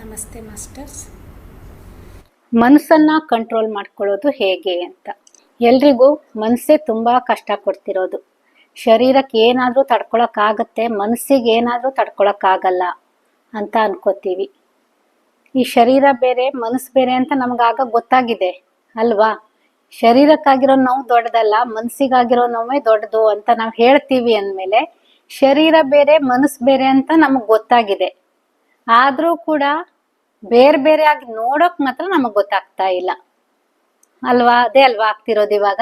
ನಮಸ್ತೆ ಮಾಸ್ಟರ್ಸ್. ಮನಸ್ಸನ್ನ ಕಂಟ್ರೋಲ್ ಮಾಡ್ಕೊಳ್ಳೋದು ಹೇಗೆ ಅಂತ. ಎಲ್ರಿಗೂ ಮನಸ್ಸೇ ತುಂಬಾ ಕಷ್ಟ ಕೊಡ್ತಿರೋದು. ಶರೀರಕ್ಕೆ ಏನಾದ್ರೂ ತಡ್ಕೊಳಕ್ಕಾಗತ್ತೆ, ಮನಸ್ಸಿಗೆ ಏನಾದ್ರೂ ತಡ್ಕೊಳಕ್ಕಾಗಲ್ಲ ಅಂತ ಅನ್ಕೋತೀವಿ. ಈ ಶರೀರ ಬೇರೆ ಮನಸ್ಸು ಬೇರೆ ಅಂತ ನಮ್ಗಾಗ ಗೊತ್ತಾಗಿದೆ ಅಲ್ವಾ. ಶರೀರಕ್ಕಾಗಿರೋ ನೋವು ದೊಡ್ಡದಲ್ಲ, ಮನಸ್ಸಿಗಾಗಿರೋ ನೋವೇ ದೊಡ್ಡದು ಅಂತ ನಾವು ಹೇಳ್ತೀವಿ ಅಂದ್ಮೇಲೆ ಶರೀರ ಬೇರೆ ಮನಸ್ಸು ಬೇರೆ ಅಂತ ನಮಗ್ ಗೊತ್ತಾಗಿದೆ. ಆದ್ರೂ ಕೂಡ ಬೇರೆ ಬೇರೆ ಆಗಿ ನೋಡೋಕ್ ಮಾತ್ರ ನಮಗ್ ಗೊತ್ತಾಗ್ತಾ ಇಲ್ಲ ಅಲ್ವಾ. ಅದೇ ಅಲ್ವಾ ಆಗ್ತಿರೋದು ಇವಾಗ.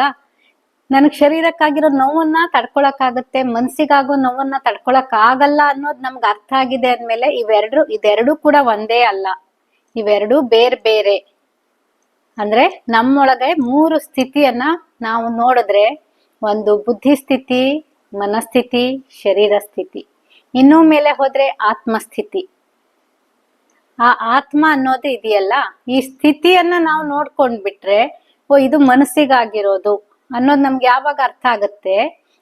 ನನಗ್ ಶರೀರಕ್ಕಾಗಿರೋ ನೋವನ್ನ ತಡ್ಕೊಳಕ್ಕಾಗತ್ತೆ, ಮನ್ಸಿಗಾಗೋ ನೋವನ್ನ ತಡ್ಕೊಳಕ್ ಆಗಲ್ಲ ಅನ್ನೋದು ನಮ್ಗೆ ಅರ್ಥ ಆಗಿದೆ ಅಂದ್ಮೇಲೆ ಇದೆರಡು ಕೂಡ ಒಂದೇ ಅಲ್ಲ, ಇವೆರಡು ಬೇರೆ ಬೇರೆ. ಅಂದ್ರೆ ನಮ್ಮೊಳಗೆ 3 ಸ್ಥಿತಿಯನ್ನ ನಾವು ನೋಡಿದ್ರೆ, ಒಂದು ಬುದ್ಧಿ ಸ್ಥಿತಿ, ಮನಸ್ಥಿತಿ, ಶರೀರ ಸ್ಥಿತಿ, ಇನ್ನೂ ಮೇಲೆ ಹೋದ್ರೆ ಆತ್ಮಸ್ಥಿತಿ. ಆ ಆತ್ಮ ಅನ್ನೋದು ಇದೆಯಲ್ಲ, ಈ ಸ್ಥಿತಿಯನ್ನ ನಾವು ನೋಡ್ಕೊಂಡ್ಬಿಟ್ರೆ ಇದು ಮನಸ್ಸಿಗಾಗಿರೋದು ಅನ್ನೋದು ನಮ್ಗೆ ಯಾವಾಗ ಅರ್ಥ ಆಗತ್ತೆ,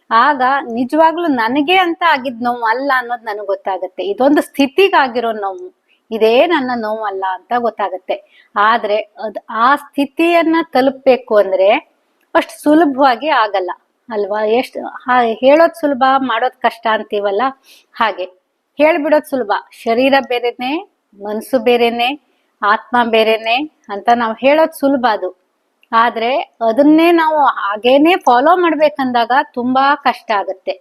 ಆಗ ನಿಜವಾಗ್ಲೂ ನನಗೆ ಅಂತ ಆಗಿದ್ ನೋವು ಅಲ್ಲ ಅನ್ನೋದು ನನಗೆ ಗೊತ್ತಾಗತ್ತೆ. ಇದೊಂದು ಸ್ಥಿತಿಗಾಗಿರೋ ನೋವು, ಇದೇ ನನ್ನ ನೋವು ಅಲ್ಲ ಅಂತ ಗೊತ್ತಾಗತ್ತೆ. ಆದ್ರೆ ಆ ಸ್ಥಿತಿಯನ್ನ ತಲುಪಬೇಕು ಅಂದ್ರೆ ಅಷ್ಟು ಸುಲಭವಾಗಿ ಆಗಲ್ಲ ಅಲ್ವಾ. ಹೇಳೋದ್ ಸುಲಭ, ಮಾಡೋದ್ ಕಷ್ಟ ಅಂತೀವಲ್ಲ, ಹಾಗೆ ಹೇಳ್ಬಿಡೋದ್ ಸುಲಭ. ಶರೀರ ಬೇರೆನೆ, ಮನ್ಸು ಬೇರೆನೆ, ಆತ್ಮ ಬೇರೆನೆ ಅಂತ ನಾವು ಹೇಳೋದ್ ಸುಲಭ ಅದು. ಆದ್ರೆ ಅದನ್ನೇ ನಾವು ಹಾಗೇನೆ ಫಾಲೋ ಮಾಡ್ಬೇಕಂದಾಗ ತುಂಬಾ ಕಷ್ಟ ಆಗತ್ತೆ.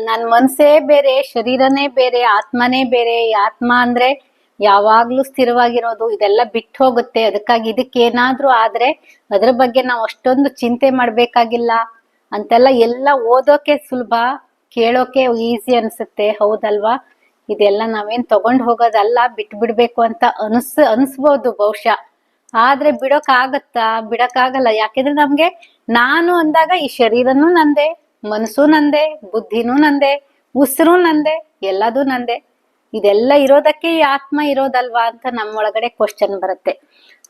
ನನ್ ಮನ್ಸೇ ಬೇರೆ, ಶರೀರನೇ ಬೇರೆ, ಆತ್ಮನೇ ಬೇರೆ. ಆತ್ಮ ಅಂದ್ರೆ ಯಾವಾಗ್ಲೂ ಸ್ಥಿರವಾಗಿರೋದು, ಇದೆಲ್ಲ ಬಿಟ್ಟು ಹೋಗುತ್ತೆ. ಅದಕ್ಕಾಗಿ ಇದಕ್ಕೇನಾದ್ರೂ ಆದ್ರೆ ಅದ್ರ ಬಗ್ಗೆ ನಾವು ಅಷ್ಟೊಂದು ಚಿಂತೆ ಮಾಡ್ಬೇಕಾಗಿಲ್ಲ ಅಂತೆಲ್ಲ ಎಲ್ಲ ಓದೋಕೆ ಸುಲಭ, ಕೇಳೋಕೆ ಈಸಿ ಅನ್ಸುತ್ತೆ, ಹೌದಲ್ವಾ. ಇದೆಲ್ಲ ನಾವೇನ್ ತಗೊಂಡ್ ಹೋಗೋದಲ್ಲ, ಬಿಡ್ಬೇಕು ಅಂತ ಅನ್ಸ್ಬೋದು ಬಹುಶಃ. ಆದ್ರೆ ಬಿಡಕ್ಕಾಗಲ್ಲ. ಯಾಕೆಂದ್ರೆ ನಮ್ಗೆ ನಾನು ಅಂದಾಗ ಈ ಶರೀರನೂ ನಂದೆ, ಮನಸ್ಸು ನಂದೆ, ಬುದ್ಧಿನೂ ನಂದೆ, ಉಸಿರು ನಂದೆ, ಎಲ್ಲದೂ ನಂದೆ. ಇದೆಲ್ಲ ಇರೋದಕ್ಕೆ ಈ ಆತ್ಮ ಇರೋದಲ್ವಾ ಅಂತ ನಮ್ಮೊಳಗಡೆ ಕ್ವಶನ್ ಬರುತ್ತೆ.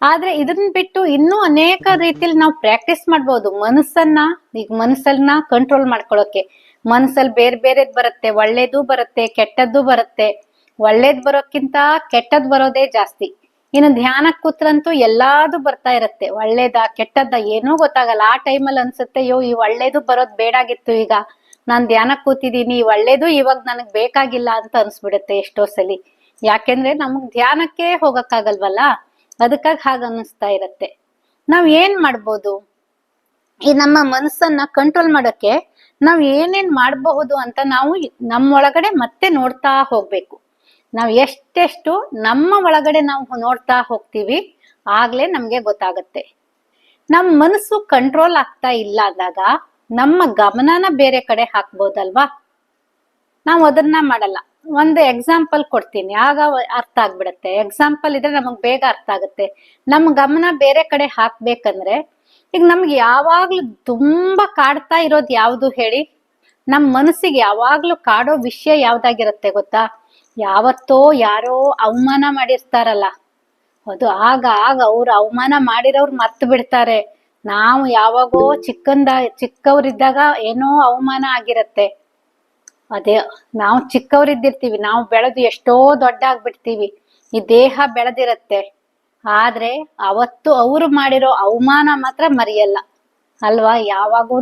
ಆದ್ರೆ ಇದನ್ನ ಬಿಟ್ಟು ಇನ್ನೂ ಅನೇಕ ರೀತಿಯಲ್ಲಿ ನಾವು ಪ್ರಾಕ್ಟೀಸ್ ಮಾಡ್ಬೋದು ಮನಸ್ಸನ್ನ ಕಂಟ್ರೋಲ್ ಮಾಡ್ಕೊಳ್ಳೋಕೆ. ಮನಸ್ಸಲ್ಲಿ ಬೇರೆ ಬೇರೆದ್ ಬರುತ್ತೆ, ಒಳ್ಳೇದು ಬರುತ್ತೆ, ಕೆಟ್ಟದ್ದು ಬರುತ್ತೆ. ಒಳ್ಳೇದ್ ಬರೋಕ್ಕಿಂತ ಕೆಟ್ಟದ್ ಬರೋದೇ ಜಾಸ್ತಿ. ಇನ್ನು ಧ್ಯಾನಕ್ ಕೂತ್ರಂತೂ ಎಲ್ಲಾದು ಬರ್ತಾ ಇರತ್ತೆ, ಒಳ್ಳೇದ ಕೆಟ್ಟದ್ದ ಏನೂ ಗೊತ್ತಾಗಲ್ಲ. ಆ ಟೈಮಲ್ಲಿ ಅನ್ಸುತ್ತೆ, ಈ ಒಳ್ಳೇದು ಬರೋದ್ ಬೇಡಾಗಿತ್ತು, ಈಗ ನಾನ್ ಧ್ಯಾನಕ್ ಕೂತಿದೀನಿ, ಈ ಒಳ್ಳೇದು ಇವಾಗ ನನಗ್ ಬೇಕಾಗಿಲ್ಲ ಅಂತ ಅನ್ಸ್ಬಿಡುತ್ತೆ ಎಷ್ಟೋ ಸಲಿ. ಯಾಕೆಂದ್ರೆ ನಮಗ್ ಧ್ಯಾನಕ್ಕೆ ಹೋಗಕ್ಕಾಗಲ್ವಲ್ಲ, ಅದಕ್ಕಾಗಿ ಹಾಗ ಅನ್ನಿಸ್ತಾ ಇರತ್ತೆ. ನಾವ್ ಏನ್ ಮಾಡ್ಬೋದು ಈ ನಮ್ಮ ಮನಸ್ಸನ್ನ ಕಂಟ್ರೋಲ್ ಮಾಡೋಕೆ? ನಾವ್ ಏನೇನ್ ಮಾಡಬಹುದು ಅಂತ ನಾವು ನಮ್ಮೊಳಗಡೆ ಮತ್ತೆ ನೋಡ್ತಾ ಹೋಗ್ಬೇಕು. ನಾವ್ ಎಷ್ಟೆಷ್ಟು ನಮ್ಮ ಒಳಗಡೆ ನಾವು ನೋಡ್ತಾ ಹೋಗ್ತೀವಿ, ಆಗ್ಲೇ ನಮ್ಗೆ ಗೊತ್ತಾಗತ್ತೆ. ನಮ್ ಮನಸ್ಸು ಕಂಟ್ರೋಲ್ ಆಗ್ತಾ ಇಲ್ಲ ಅಂದಾಗ ನಮ್ಮ ಗಮನನ ಬೇರೆ ಕಡೆ ಹಾಕ್ಬೋದಲ್ವಾ. ನಾವು ಅದನ್ನ ಮಾಡಲ್ಲ. ಒಂದು ಎಕ್ಸಾಂಪಲ್ ಕೊಡ್ತೀನಿ, ಆಗ ಅರ್ಥ ಆಗ್ಬಿಡತ್ತೆ. ಎಕ್ಸಾಂಪಲ್ ಇದ್ರೆ ನಮಗ್ ಬೇಗ ಅರ್ಥ ಆಗುತ್ತೆ. ನಮ್ ಗಮನ ಬೇರೆ ಕಡೆ ಹಾಕ್ಬೇಕಂದ್ರೆ, ಈಗ ನಮ್ಗೆ ಯಾವಾಗ್ಲೂ ತುಂಬಾ ಕಾಡ್ತಾ ಇರೋದು ಯಾವ್ದು ಹೇಳಿ? ನಮ್ ಮನಸ್ಸಿಗೆ ಯಾವಾಗ್ಲೂ ಕಾಡೋ ವಿಷಯ ಯಾವ್ದಾಗಿರುತ್ತೆ ಗೊತ್ತಾ? ಯಾವತ್ತೋ ಯಾರೋ ಅವಮಾನ ಮಾಡಿರ್ತಾರಲ್ಲ, ಅದು ಆಗ ಅವ್ರು ಅವಮಾನ ಮಾಡಿರೋರು ಮರ್ತು ಬಿಡ್ತಾರೆ. ನಾವು ಯಾವಾಗೋ ಚಿಕ್ಕವರಿದ್ದಾಗ ಏನೋ ಅವಮಾನ ಆಗಿರತ್ತೆ. ಅದೇ ನಾವು ಚಿಕ್ಕವರಿದ್ದಿರ್ತೀವಿ, ನಾವು ಬೆಳೆದು ಎಷ್ಟೋ ದೊಡ್ಡ ಆಗ್ಬಿಡ್ತೀವಿ, ಈ ದೇಹ ಬೆಳೆದಿರತ್ತೆ. ಆದ್ರೆ ಅವತ್ತು ಅವರು ಮಾಡಿರೋ ಅವಮಾನ ಮಾತ್ರ ಮರೆಯಲ್ಲ ಅಲ್ವಾ. ಯಾವಾಗೂ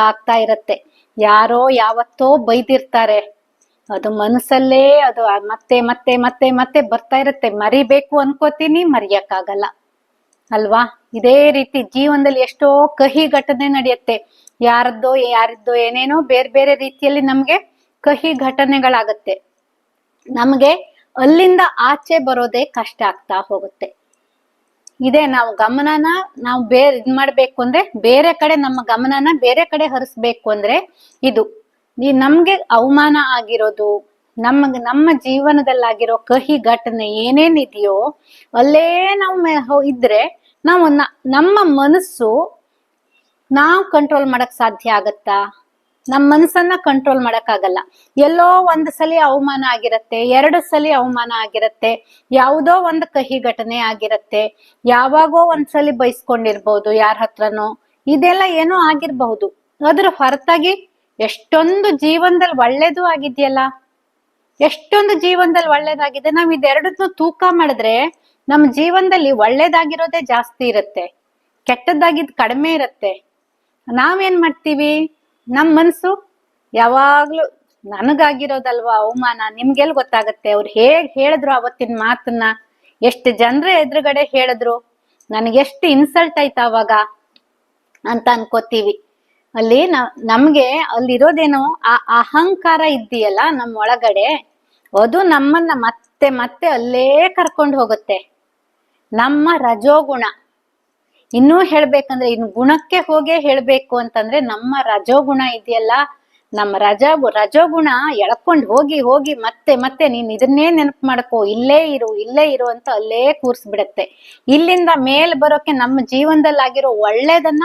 ಆಗ್ತಾ ಇರತ್ತೆ. ಯಾರೋ ಯಾವತ್ತೋ ಬೈದಿರ್ತಾರೆ, ಅದು ಮನಸ್ಸಲ್ಲೇ ಅದು ಮತ್ತೆ ಮತ್ತೆ ಮತ್ತೆ ಮತ್ತೆ ಬರ್ತಾ ಇರತ್ತೆ. ಮರಿಬೇಕು ಅನ್ಕೋತೀನಿ, ಮರೆಯಕ್ಕಾಗಲ್ಲ ಅಲ್ವಾ. ಇದೇ ರೀತಿ ಜೀವನದಲ್ಲಿ ಎಷ್ಟೋ ಕಹಿ ಘಟನೆ ನಡೆಯುತ್ತೆ. ಯಾರಿದ್ದೋ ಏನೇನೋ ಬೇರೆ ಬೇರೆ ರೀತಿಯಲ್ಲಿ ನಮ್ಗೆ ಕಹಿ ಘಟನೆಗಳಾಗತ್ತೆ. ನಮ್ಗೆ ಅಲ್ಲಿಂದ ಆಚೆ ಬರೋದೇ ಕಷ್ಟ ಆಗ್ತಾ ಹೋಗುತ್ತೆ. ಇದೇ ನಾವು ಗಮನನ ನಾವು ಮಾಡ್ಬೇಕು ಅಂದ್ರೆ, ಬೇರೆ ಕಡೆ ನಮ್ಮ ಗಮನನ ಬೇರೆ ಕಡೆ ಹರಿಸ್ಬೇಕು ಅಂದ್ರೆ ಇದು ನಮ್ಗೆ ಅವಮಾನ ಆಗಿರೋದು, ನಮ್ಮ ಜೀವನದಲ್ಲಾಗಿರೋ ಕಹಿ ಘಟನೆ ಏನೇನಿದೆಯೋ ಅಲ್ಲೇ ನಾವು ಇದ್ರೆ ನಾವು ನಮ್ಮ ಮನಸ್ಸು ನಾವು ಕಂಟ್ರೋಲ್ ಮಾಡಕ್ ಸಾಧ್ಯ ಆಗತ್ತಾ? ನಮ್ಮ ಮನಸ್ಸನ್ನ ಕಂಟ್ರೋಲ್ ಮಾಡಕ್ ಆಗಲ್ಲ. ಎಲ್ಲೋ ಒಂದ್ ಸಲಿ ಅವಮಾನ ಆಗಿರತ್ತೆ, 2 ಸಲಿ ಅವಮಾನ ಆಗಿರತ್ತೆ, ಯಾವುದೋ ಒಂದು ಕಹಿ ಘಟನೆ ಆಗಿರತ್ತೆ, ಯಾವಾಗೋ ಒಂದ್ಸಲಿ ಬೈಸ್ಕೊಂಡಿರ್ಬಹುದು ಯಾರ ಹತ್ರನೋ, ಇದೆಲ್ಲ ಏನೋ ಆಗಿರ್ಬಹುದು. ಅದ್ರ ಹೊರತಾಗಿ ಎಷ್ಟೊಂದು ಜೀವನದಲ್ಲಿ ಒಳ್ಳೇದು ಆಗಿದ್ಯಲ್ಲ, ಎಷ್ಟೊಂದು ಜೀವನದಲ್ಲಿ ಒಳ್ಳೇದಾಗಿದೆ. ನಾವ್ ಇದೆರಡನ್ನು ತೂಕ ಮಾಡಿದ್ರೆ ನಮ್ ಜೀವನದಲ್ಲಿ ಒಳ್ಳೇದಾಗಿರೋದೇ ಜಾಸ್ತಿ ಇರುತ್ತೆ, ಕೆಟ್ಟದ್ದಾಗಿದ್ ಕಡಿಮೆ ಇರುತ್ತೆ. ನಾವೇನ್ ಮಾಡ್ತೀವಿ, ನಮ್ ಮನ್ಸು ಯಾವಾಗ್ಲೂ ನನಗಾಗಿರೋದಲ್ವಾ ಅವಮಾನ, ನಿಮ್ಗೆಲ್ ಗೊತ್ತಾಗತ್ತೆ ಅವ್ರು ಹೇಗ್ ಹೇಳಿದ್ರು ಅವತ್ತಿನ ಮಾತನ್ನ, ಎಷ್ಟು ಜನರ ಎದುರುಗಡೆ ಹೇಳಿದ್ರು, ನನ್ಗೆಷ್ಟು ಇನ್ಸಲ್ಟ್ ಆಯ್ತು ಅವಾಗ ಅಂತ ಅನ್ಕೋತೀವಿ. ಅಲ್ಲಿ ನಮ್ಗೆ ಅಲ್ಲಿರೋದೇನೋ ಆ ಅಹಂಕಾರ ಇದ್ದೀಯಲ್ಲ ನಮ್ ಒಳಗಡೆ, ಅದು ನಮ್ಮನ್ನ ಮತ್ತೆ ಮತ್ತೆ ಅಲ್ಲೇ ಕರ್ಕೊಂಡು ಹೋಗುತ್ತೆ. ನಮ್ಮ ರಜೋಗುಣ, ಇನ್ನೂ ಹೇಳ್ಬೇಕಂದ್ರೆ ಇನ್ನು ಗುಣಕ್ಕೆ ಹೋಗೇ ಹೇಳ್ಬೇಕು ಅಂತಂದ್ರೆ, ನಮ್ಮ ರಜೋಗುಣ ಇದೆಯಲ್ಲ, ನಮ್ಮ ರಜೋಗುಣ ಎಳ್ಕೊಂಡ್ ಹೋಗಿ ಹೋಗಿ ಮತ್ತೆ ಮತ್ತೆ ನೀನ್ ಇದನ್ನೇ ನೆನಪು ಮಾಡ್ಕೋ, ಇಲ್ಲೇ ಇರು ಅಂತ ಅಲ್ಲೇ ಕೂರ್ಸ್ಬಿಡತ್ತೆ. ಇಲ್ಲಿಂದ ಮೇಲ್ ಬರೋಕೆ ನಮ್ಮ ಜೀವನದಲ್ಲಿ ಆಗಿರೋ ಒಳ್ಳೇದನ್ನ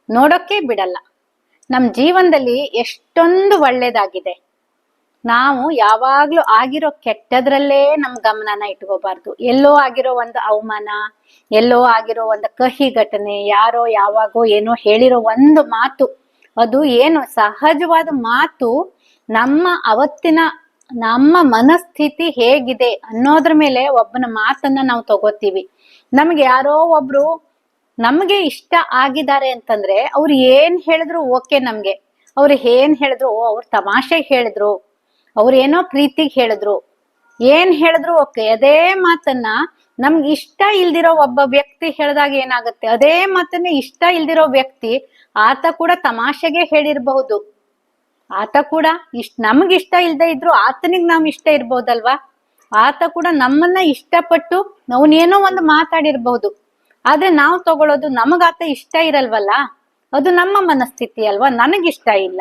ನೋಡೋಕೆ ಬಿಡಲ್ಲ. ನಮ್ ಜೀವನದಲ್ಲಿ ಎಷ್ಟೊಂದು ಒಳ್ಳೇದಾಗಿದೆ, ನಾವು ಯಾವಾಗ್ಲೂ ಆಗಿರೋ ಕೆಟ್ಟದ್ರಲ್ಲೇ ನಮ್ ಗಮನನ ಇಟ್ಕೋಬಾರ್ದು. ಎಲ್ಲೋ ಆಗಿರೋ ಒಂದು ಅವಮಾನ, ಎಲ್ಲೋ ಆಗಿರೋ ಒಂದು ಕಹಿ ಘಟನೆ, ಯಾರೋ ಯಾವಾಗೋ ಏನೋ ಹೇಳಿರೋ ಒಂದು ಮಾತು, ಅದು ಏನು ಸಹಜವಾದ ಮಾತು, ನಮ್ಮ ಅವತ್ತಿನ ನಮ್ಮ ಮನಸ್ಥಿತಿ ಹೇಗಿದೆ ಅನ್ನೋದ್ರ ಮೇಲೆ ಒಬ್ಬನ ಮಾತನ್ನ ನಾವು ತಗೋತೀವಿ. ನಮ್ಗೆ ಯಾರೋ ಒಬ್ರು ನಮ್ಗೆ ಇಷ್ಟ ಆಗಿದ್ದಾರೆ ಅಂತಂದ್ರೆ ಅವ್ರು ಏನ್ ಹೇಳಿದ್ರು ಓಕೆ ನಮ್ಗೆ. ಅವ್ರು ಏನ್ ಹೇಳಿದ್ರು, ಅವ್ರು ತಮಾಷೆಗೆ ಹೇಳಿದ್ರು, ಅವ್ರೇನೋ ಪ್ರೀತಿಗೆ ಹೇಳಿದ್ರು, ಏನ್ ಹೇಳಿದ್ರು ಓಕೆ. ಅದೇ ಮಾತನ್ನ ನಮ್ಗೆ ಇಷ್ಟ ಇಲ್ದಿರೋ ಒಬ್ಬ ವ್ಯಕ್ತಿ ಹೇಳಿದಾಗ ಏನಾಗುತ್ತೆ, ಅದೇ ಮಾತನ್ನ ಇಷ್ಟ ಇಲ್ದಿರೋ ವ್ಯಕ್ತಿ, ಆತ ಕೂಡ ತಮಾಷೆಗೆ ಹೇಳಿರ್ಬಹುದು, ಆತ ಕೂಡ ನಮ್ಗೆ ಇಷ್ಟ ಇಲ್ದೇ ಇದ್ರು ಆತನಿಗೆ ನಾವ್ ಇಷ್ಟ ಇರ್ಬೋದಲ್ವಾ, ಆತ ಕೂಡ ನಮ್ಮನ್ನ ಇಷ್ಟಪಟ್ಟು ಅವನೇನೋ ಒಂದು ಮಾತಾಡಿರ್ಬಹುದು. ಆದ್ರೆ ನಾವು ತಗೊಳ್ಳೋದು ನಮಗಾತ ಇಷ್ಟ ಇರಲ್ವಲ್ಲ, ಅದು ನಮ್ಮ ಮನಸ್ಥಿತಿ ಅಲ್ವಾ, ನನಗಿಷ್ಟ ಇಲ್ಲ,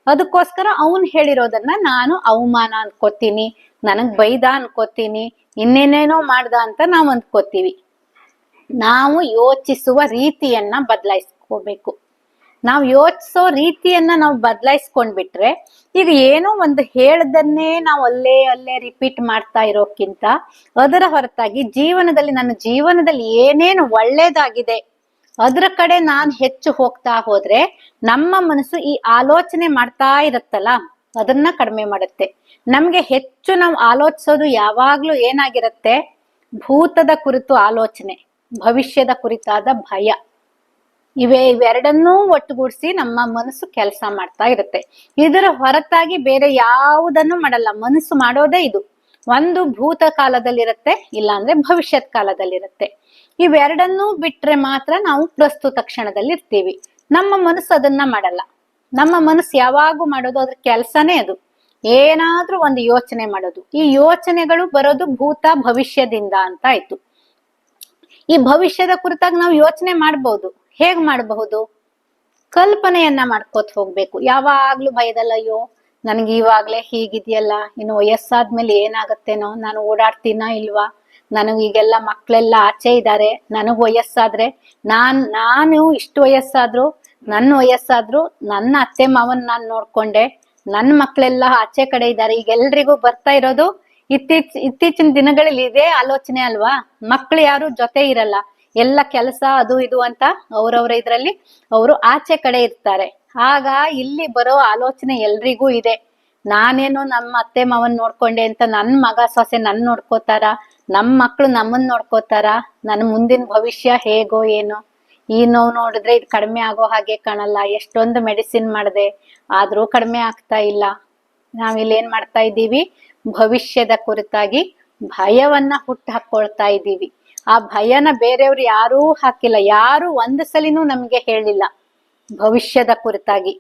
ಅದಕ್ಕೋಸ್ಕರ ಅವನ್ ಹೇಳಿರೋದನ್ನ ನಾನು ಅವಮಾನ ಅನ್ಕೋತೀನಿ, ನನಗ್ ಬೈದ ಅನ್ಕೋತೀನಿ, ಇನ್ನೇನೇನೋ ಮಾಡ್ದ ಅಂತ ನಾವ್ ಅಂದ್ಕೋತೀವಿ. ನಾವು ಯೋಚಿಸುವ ರೀತಿಯನ್ನ ಬದಲಾಯಿಸ್ಕೋಬೇಕು. ನಾವು ಯೋಚಿಸೋ ರೀತಿಯನ್ನ ನಾವು ಬದಲಾಯಿಸ್ಕೊಂಡ್ಬಿಟ್ರೆ, ಈಗ ಏನೋ ಒಂದು ಹೇಳದನ್ನೇ ನಾವು ಅಲ್ಲೇ ರಿಪೀಟ್ ಮಾಡ್ತಾ ಇರೋಕ್ಕಿಂತ ಅದರ ಹೊರತಾಗಿ ನನ್ನ ಜೀವನದಲ್ಲಿ ಏನೇನು ಒಳ್ಳೇದಾಗಿದೆ ಅದ್ರ ಕಡೆ ನಾನ್ ಹೆಚ್ಚು ಹೋಗ್ತಾ ಹೋದ್ರೆ ನಮ್ಮ ಮನಸ್ಸು ಈ ಆಲೋಚನೆ ಮಾಡ್ತಾ ಇರತ್ತಲ್ಲ, ಅದನ್ನ ಕಡಿಮೆ ಮಾಡುತ್ತೆ. ನಮ್ಗೆ ಹೆಚ್ಚು ನಾವು ಆಲೋಚಿಸೋದು ಯಾವಾಗ್ಲೂ ಏನಾಗಿರುತ್ತೆ, ಭೂತದ ಕುರಿತು ಆಲೋಚನೆ, ಭವಿಷ್ಯದ ಕುರಿತಾದ ಭಯ. ಇವೆರಡನ್ನೂ ಒಟ್ಟುಗೂಡಿಸಿ ನಮ್ಮ ಮನಸ್ಸು ಕೆಲಸ ಮಾಡ್ತಾ ಇರುತ್ತೆ. ಇದರ ಹೊರತಾಗಿ ಬೇರೆ ಯಾವುದನ್ನು ಮಾಡಲ್ಲ. ಮನಸ್ಸು ಮಾಡೋದೇ ಇದು. ಒಂದು ಭೂತ ಕಾಲದಲ್ಲಿರುತ್ತೆ, ಇಲ್ಲ ಅಂದ್ರೆ ಭವಿಷ್ಯತ್ ಕಾಲದಲ್ಲಿರುತ್ತೆ. ಇವೆರಡನ್ನೂ ಬಿಟ್ರೆ ಮಾತ್ರ ನಾವು ಪ್ರಸ್ತುತ ಕ್ಷಣದಲ್ಲಿ ಇರ್ತೀವಿ. ನಮ್ಮ ಮನಸ್ಸು ಅದನ್ನ ಮಾಡಲ್ಲ. ನಮ್ಮ ಮನಸ್ಸು ಯಾವಾಗೂ ಮಾಡೋದು ಅದ್ರ ಕೆಲ್ಸನೇ ಅದು, ಏನಾದ್ರೂ ಒಂದು ಯೋಚನೆ ಮಾಡೋದು. ಈ ಯೋಚನೆಗಳು ಬರೋದು ಭೂತ ಭವಿಷ್ಯದಿಂದ ಅಂತ ಆಯ್ತು. ಈ ಭವಿಷ್ಯದ ಕುರಿತಾಗಿ ನಾವು ಯೋಚನೆ ಮಾಡ್ಬೋದು. ಹೇಗ್ ಮಾಡಬಹುದು, ಕಲ್ಪನೆಯನ್ನ ಮಾಡ್ಕೋತ ಹೋಗ್ಬೇಕು. ಯಾವಾಗ್ಲೂ ಭಯದಲ್ಲ, ಅಯ್ಯೋ ನನ್ಗೆ ಇವಾಗ್ಲೇ ಹೀಗಿದ್ಯಲ್ಲ, ಇನ್ನು ವಯಸ್ಸಾದ್ಮೇಲೆ ಏನಾಗತ್ತೇನೋ, ನಾನು ಓಡಾಡ್ತೀನ ಇಲ್ವಾ, ನನಗ್ ಈಗೆಲ್ಲ ಮಕ್ಳೆಲ್ಲ ಆಚೆ ಇದ್ದಾರೆ, ನನಗ್ ವಯಸ್ಸಾದ್ರೆ ನಾನು ಇಷ್ಟು ವಯಸ್ಸಾದ್ರು, ನನ್ನ ಅತ್ತೆ ಮಾವನ್ ನಾನ್ ನೋಡ್ಕೊಂಡೆ, ನನ್ ಮಕ್ಳೆಲ್ಲ ಆಚೆ ಕಡೆ ಇದ್ದಾರೆ. ಈಗ ಎಲ್ರಿಗೂ ಬರ್ತಾ ಇರೋದು ಇತ್ತೀಚಿನ ದಿನಗಳಲ್ಲಿ ಇದೇ ಆಲೋಚನೆ ಅಲ್ವಾ. ಮಕ್ಳು ಯಾರು ಜೊತೆ ಇರಲ್ಲ, ಎಲ್ಲ ಕೆಲಸ ಅದು ಇದು ಅಂತ ಅವ್ರವ್ರ ಇದ್ರಲ್ಲಿ ಅವರು ಆಚೆ ಕಡೆ ಇರ್ತಾರೆ. ಆಗ ಇಲ್ಲಿ ಬರೋ ಆಲೋಚನೆ ಎಲ್ರಿಗೂ ಇದೆ, ನಾನೇನು ನಮ್ಮ ಅತ್ತೆ ಮಾವನ್ ನೋಡ್ಕೊಂಡೆ ಅಂತ ನನ್ ಮಗ ಸೊಸೆ ನನ್ ನೋಡ್ಕೋತಾರ, ನಮ್ ಮಕ್ಳು ನಮ್ಮನ್ ನೋಡ್ಕೋತಾರ, ನನ್ ಮುಂದಿನ ಭವಿಷ್ಯ ಹೇಗೋ ಏನೋ. ಈ ನೋವು ನೋಡಿದ್ರೆ ಇದು ಕಡಿಮೆ ಆಗೋ ಹಾಗೆ ಕಾಣಲ್ಲ, ಎಷ್ಟೊಂದು ಮೆಡಿಸಿನ್ ಮಾಡಿದೆ ಆದ್ರೂ ಕಡಿಮೆ ಆಗ್ತಾ ಇಲ್ಲ. ನಾವಿಲ್ಲಿ ಏನ್ ಮಾಡ್ತಾ ಇದ್ದೀವಿ, ಭವಿಷ್ಯದ ಕುರಿತಾಗಿ ಭಯವನ್ನ ಹುಟ್ಟು ಹಾಕೊಳ್ತಾ ಇದ್ದೀವಿ. ಆ ಭಯನ ಬೇರೆಯವ್ರು ಯಾರೂ ಹಾಕಿಲ್ಲ, ಯಾರು ಒಂದು ಸಲಿನೂ ನಮ್ಗೆ ಹೇಳಿಲ್ಲ. ಭವಿಷ್ಯದ ಕುರಿತಾಗಿ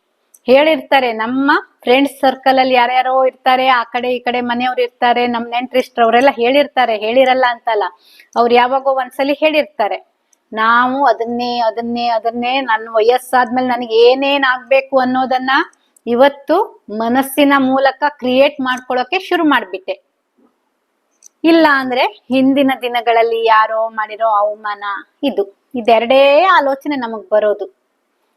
ಹೇಳಿರ್ತಾರೆ, ನಮ್ಮ ಫ್ರೆಂಡ್ಸ್ ಸರ್ಕಲ್ ಅಲ್ಲಿ ಯಾರ್ಯಾರೋ ಇರ್ತಾರೆ, ಆ ಕಡೆ ಈ ಕಡೆ ಮನೆಯವ್ರು ಇರ್ತಾರೆ, ನಮ್ ನೆಂಟ್ರಿಸ್ಟ್ರು ಅವರೆಲ್ಲ ಹೇಳಿರ್ತಾರೆ, ಹೇಳಿರಲ್ಲ ಅಂತಲ್ಲ, ಅವ್ರು ಯಾವಾಗೋ ಒಂದ್ಸಲಿ ಹೇಳಿರ್ತಾರೆ. ನಾವು ಅದನ್ನೇ ನನ್ನ ವಯಸ್ಸಾದ್ಮೇಲೆ ನನಗೆ ಏನೇನ್ ಆಗ್ಬೇಕು ಅನ್ನೋದನ್ನ ಇವತ್ತು ಮನಸ್ಸಿನ ಮೂಲಕ ಕ್ರಿಯೇಟ್ ಮಾಡ್ಕೊಳ್ಳೋಕೆ ಶುರು ಮಾಡ್ಬಿಟ್ಟೆ. ಇಲ್ಲ ಅಂದ್ರೆ ಹಿಂದಿನ ದಿನಗಳಲ್ಲಿ ಯಾರೋ ಮಾಡಿರೋ ಅವಮಾನ, ಇದೆರಡೇ ಆಲೋಚನೆ ನಮಗ್ ಬರೋದು.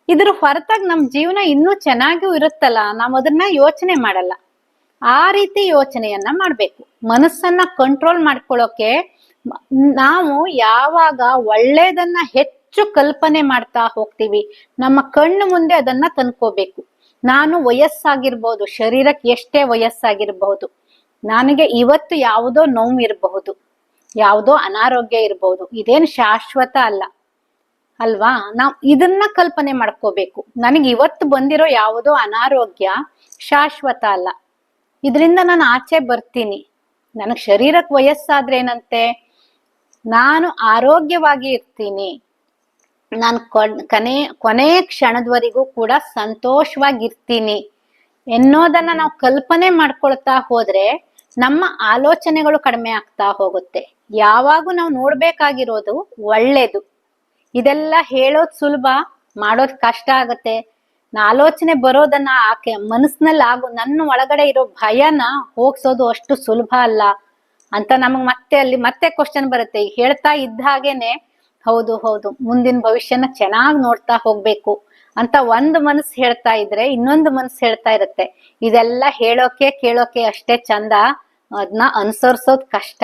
ಇದ್ರ ಹೊರತಾಗಿ ನಮ್ ಜೀವನ ಇನ್ನೂ ಚೆನ್ನಾಗೂ ಇರುತ್ತಲ್ಲ, ನಾವ್ ಅದನ್ನ ಯೋಚನೆ ಮಾಡಲ್ಲ. ಆ ರೀತಿ ಯೋಚನೆಯನ್ನ ಮಾಡ್ಬೇಕು. ಮನಸ್ಸನ್ನ ಕಂಟ್ರೋಲ್ ಮಾಡ್ಕೊಳ್ಳೋಕೆ ನಾವು ಯಾವಾಗ ಒಳ್ಳೇದನ್ನ ಹೆಚ್ಚು ಕಲ್ಪನೆ ಮಾಡ್ತಾ ಹೋಗ್ತೀವಿ, ನಮ್ಮ ಕಣ್ಣು ಮುಂದೆ ಅದನ್ನ ತಂದ್ಕೋಬೇಕು. ನಾನು ವಯಸ್ಸಾಗಿರ್ಬಹುದು, ಶರೀರಕ್ಕೆ ಎಷ್ಟೇ ವಯಸ್ಸಾಗಿರ್ಬಹುದು, ನನಗೆ ಇವತ್ತು ಯಾವುದೋ ನೋವು ಇರಬಹುದು, ಯಾವುದೋ ಅನಾರೋಗ್ಯ ಇರಬಹುದು, ಇದೇನು ಶಾಶ್ವತ ಅಲ್ಲ ಅಲ್ವಾ? ನಾವು ಇದನ್ನ ಕಲ್ಪನೆ ಮಾಡ್ಕೋಬೇಕು. ನನಗೆ ಇವತ್ತು ಬಂದಿರೋ ಯಾವುದೋ ಅನಾರೋಗ್ಯ ಶಾಶ್ವತ ಅಲ್ಲ, ಇದರಿಂದ ನಾನು ಆಚೆ ಬರ್ತೀನಿ. ನನಗೆ ಶರೀರಕ್ಕೆ ವಯಸ್ಸಾದ್ರೆ ಏನಂತೆ, ನಾನು ಆರೋಗ್ಯವಾಗಿ ಇರ್ತೀನಿ, ನಾನು ಕೊನೆ ಕ್ಷಣದವರೆಗೂ ಕೂಡ ಸಂತೋಷವಾಗಿರ್ತೀನಿ ಎನ್ನೋದನ್ನ ನಾವು ಕಲ್ಪನೆ ಮಾಡ್ಕೊಳ್ತಾ ಹೋದ್ರೆ ನಮ್ಮ ಆಲೋಚನೆಗಳು ಕಡಿಮೆ ಆಗ್ತಾ ಹೋಗುತ್ತೆ. ಯಾವಾಗೂ ನಾವು ನೋಡ್ಬೇಕಾಗಿರೋದು ಒಳ್ಳೇದು. ಇದೆಲ್ಲ ಹೇಳೋದ್ ಸುಲಭ, ಮಾಡೋದ್ ಕಷ್ಟ ಆಗತ್ತೆ. ಆಲೋಚನೆ ಬರೋದನ್ನ ಮನಸ್ಸಿನಲ್ಲಿ ನನ್ನ ಒಳಗಡೆ ಇರೋ ಭಯನ ಹೋಗ್ಸೋದು ಅಷ್ಟು ಸುಲಭ ಅಲ್ಲ ಅಂತ ನಮಗ್ ಮತ್ತೆ ಕ್ವಶನ್ ಬರುತ್ತೆ. ಹೇಳ್ತಾ ಇದ್ದ ಹಾಗೇನೆ ಹೌದು ಹೌದು ಮುಂದಿನ ಭವಿಷ್ಯನ ಚೆನ್ನಾಗಿ ನೋಡ್ತಾ ಹೋಗ್ಬೇಕು ಅಂತ ಒಂದು ಮನಸ್ಸು ಹೇಳ್ತಾ ಇದ್ರೆ ಇನ್ನೊಂದು ಮನಸ್ಸು ಹೇಳ್ತಾ ಇರುತ್ತೆ, ಇದೆಲ್ಲ ಹೇಳೋಕೆ ಕೇಳೋಕೆ ಅಷ್ಟೇ ಚಂದ, ಅದನ್ನ ಅನುಸರಿಸೋದ್ ಕಷ್ಟ